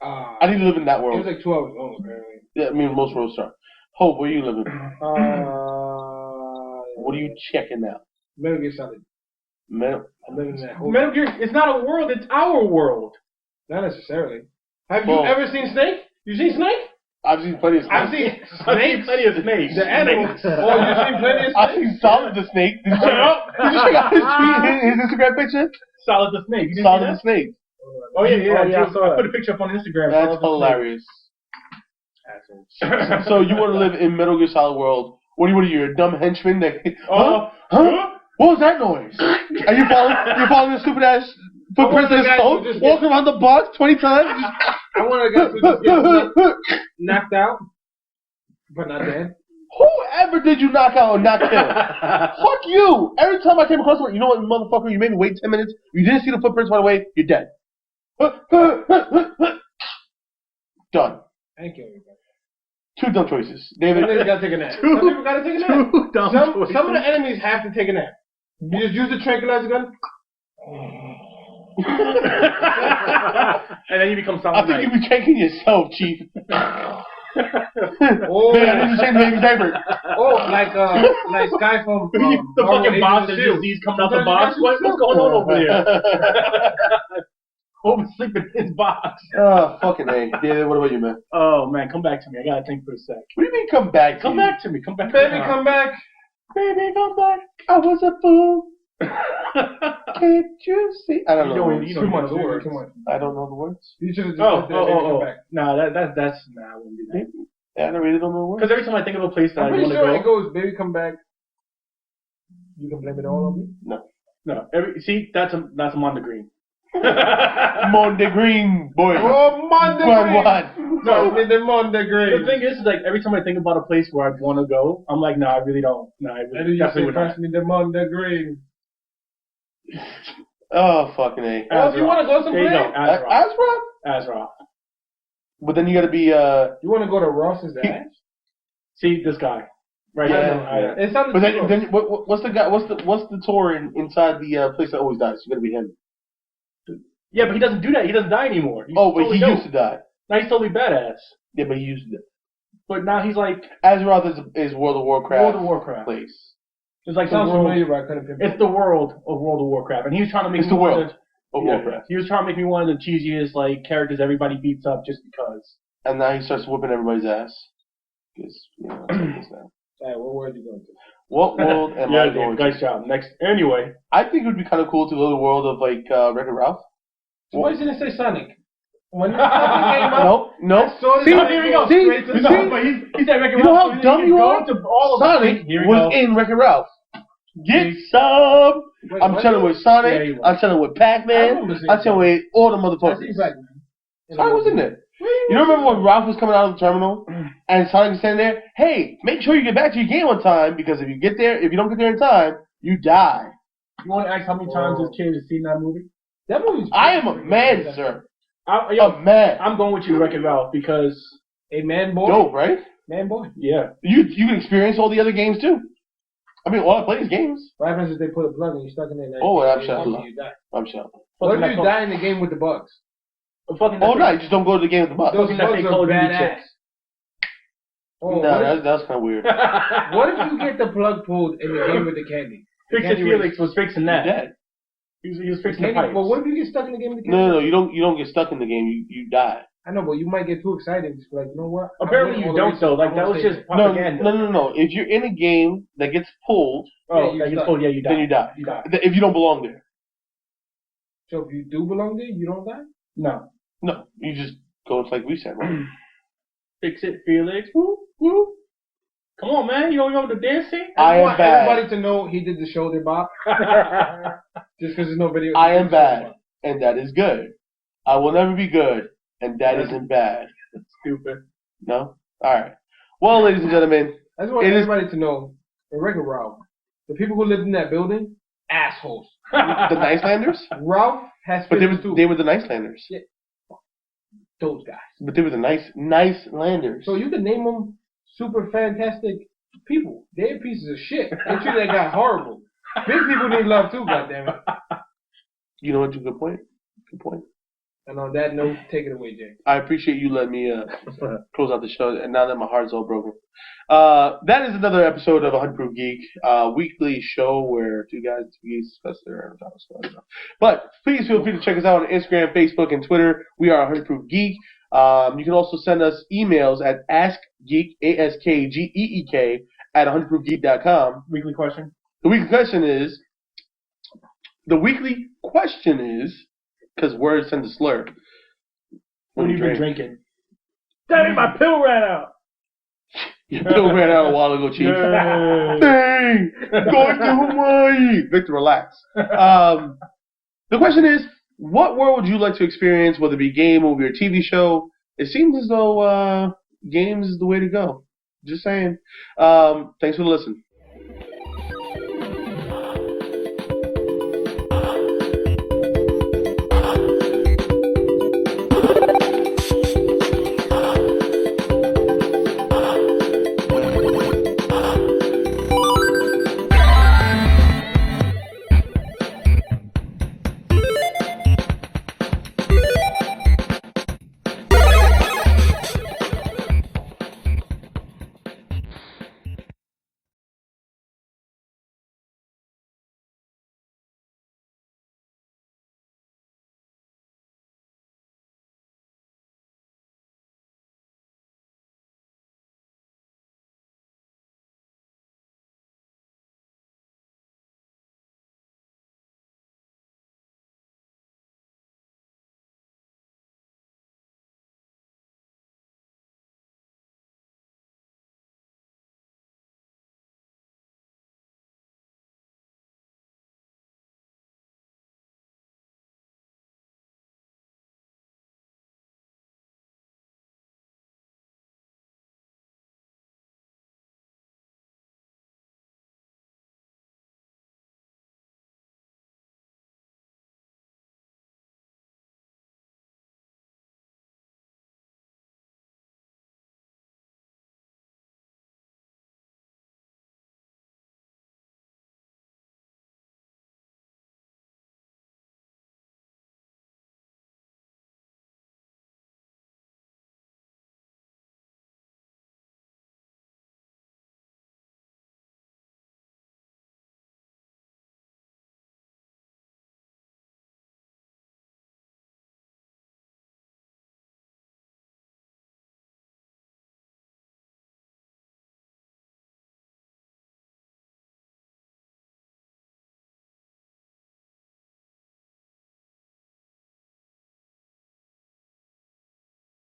I I need to live in that world. It was like 2 hours long, apparently. Yeah, I mean, most roasts are. Hope, where you living? What are you checking out? Metal Gear Solid. Metal. I'm living in that whole. Metal Gear. It's not a world. It's our world. Not necessarily. Have Well- you ever seen Snake? You seen Snake? I've seen plenty of snakes. I've seen I've seen plenty of snakes. The animals. Oh, you seen plenty of I've Snake? seen Solid the Snake. Did you check out his Instagram picture? Solid the Snake. You didn't Solid see the that? Snake. Oh yeah. I Dude, saw I that. put a picture up on Instagram. That's Solid the hilarious. Snake. So you want to live in Metal Gear Solid world? What are you, a dumb henchman? That, huh? What was that noise? Are you following the stupid ass footprints in his coat? Walking around the box 20 times? I want a guy who just gets knocked out, but not dead. Whoever did you knock out or not kill? Fuck you! Every time I came across one, you know what, motherfucker? You made me wait 10 minutes. You didn't see the footprints right away. You're dead. Done. Thank you, everybody. 2 dumb choices, David. Some niggas gotta take a nap. Some people gotta take a nap. Some of the enemies have to take a nap. You just use the tranquilizer gun. And then you become I Solid think you Snake. be checking yourself, Chief. Oh, Man, I need to change the baby's diaper. like Sky from The Marvel fucking Agents box of is S.H.I.E.L.D. disease coming out the box. What's going on over there? Hope sleeping in his box. Oh, fucking A. David, what about you, man? Oh man, come back to me. I gotta think for a sec. What do you mean come back? Come back to me. Come back. Baby, come back. Baby, come back. I was a fool. Can't you see? I don't know. the words. You don't know the words. Too much. I don't know the words. You should have just said that, baby, come back. Nah, that's nah. I wouldn't do that. Yeah, I really don't know the words. Because every time I think of a place that I'm I pretty want to sure go, it goes, baby, come back. You can blame it all on me. no. That's a Monda Green. Monday Green, boy. Oh, Monday What? Green. No, with the Monday Green. The thing is, like every time I think about a place where I'd want to go, I'm like, no, I really don't. No, I And really you definitely say, would not. pass me the Monday Green. Oh, fucking A. Oh, if you want to go There you go, someplace, Azeroth. Azra? Azeroth. But then you gotta be, you want to go to Ross's ass? See this guy, right? Yeah. It sounded but too then what's the guy? What's the tour inside the place that always dies? It's gonna be him. Yeah, but he doesn't do that. He doesn't die anymore. He's Oh, but totally he dope. used to die. Now he's totally badass. Yeah, but he used to. But now he's like Azeroth is World of Warcraft. World of Warcraft. Place. It's like the Sounds world. familiar, but I couldn't pinpoint. It's the world of World of Warcraft, and he was trying to make It's me the one world of of Warcraft. He was trying to make me one of the cheesiest like characters everybody beats up just because. And now he starts whooping everybody's ass. Because, you know, that's like this now. Alright, what word are you going to? What world am I going to? Nice job. Next, anyway. I think it would be kind of cool to go to the world of, like, Wreck-It Ralph. So why didn't say Sonic? When this came up, Nope. saw See, this here we go. see, Straight to the see? top, but he said Wreck-It You know Ralph, how so dumb he you can are? go to all of Sonic Here we was go. in Wreck-It Ralph. Get some. Wait, I'm what? chilling with Sonic. Yeah, he was. I'm chilling with I Pac-Man. remember seeing I'm chilling with all the I motherfuckers. see Pac-Man. Sonic was in there. You don't remember when Ralph was coming out of the terminal and Sonic was standing there? Hey, make sure you get back to your game on time because if you don't get there in time, you die. You want to ask how many times this kid has seen that movie? That movie's I am a man, sir. A man. I'm going with you, Wreck-It Ralph, because a man boy. Dope, right? Man boy. yeah. You can experience all the other games too. I mean, all I play is games. What happens if they put a plug and you're stuck in there? Oh, I'm you sure. die. I'm sure. What if you die in the game with the bugs? Fucking Oh no, you just don't go to the game with the box. Those Fucking that bugs fake are Call of Duty badass. chicks. Oh, No, that's kind of weird. what if you get the plug pulled in the game with the candy? The Fix It candy Felix was fixing You're that. dead. He was The fixing the candy, pipes. well, what if you get stuck in the game with the candy? No, you don't get stuck in the game. You die. I know, but you might get too excited and just be like, you know what? Apparently you don't though. Like that was just propaganda. No. If you're in a game that gets pulled, Oh, Yeah, that you gets die. pulled. Yeah, you die. then you die. You die. If you don't belong there, So if you do belong there, you don't die? No. no, you just go. It's like we said, right? Fix It Felix. Woo woo. Come on, man. You don't know the dancing? I am want bad. everybody to know he did the shoulder bop. Just because there's no video. I am bad, and that is good. I will never be good and that isn't bad. That's stupid. No? Alright. Well, ladies and gentlemen, I just want it is- everybody to know, in regular Ralph, the people who lived in that building, assholes. the Nicelanders? Ralph has But feelings too. they were the Nicelanders. Yeah. Those guys. But they were the Nicelanders. So you can name them super fantastic people. They're pieces of shit. They treat that guy horrible. Big people need love too, goddammit. You know what? Good point. Good point. And on that note, take it away, Jay. I appreciate you letting me close out the show, and now that my heart's all broken. That is another episode of 100 Proof Geek, weekly show where two guys discuss their stuff. But please feel free to check us out on Instagram, Facebook, and Twitter. We are 100 Proof Geek. You can also send us emails at askgeek, ASKGEEK, at 100proofgeek.com. Weekly question. The weekly question is, because words tend to slur. What have you been drinking? Damn it, my pill ran out. Your pill ran out a while ago, Chief. Dang! Going to Hawaii! Victor, relax. The question is, what world would you like to experience, whether it be game, movie, or TV show? It seems as though games is the way to go. Just saying. Thanks for listening.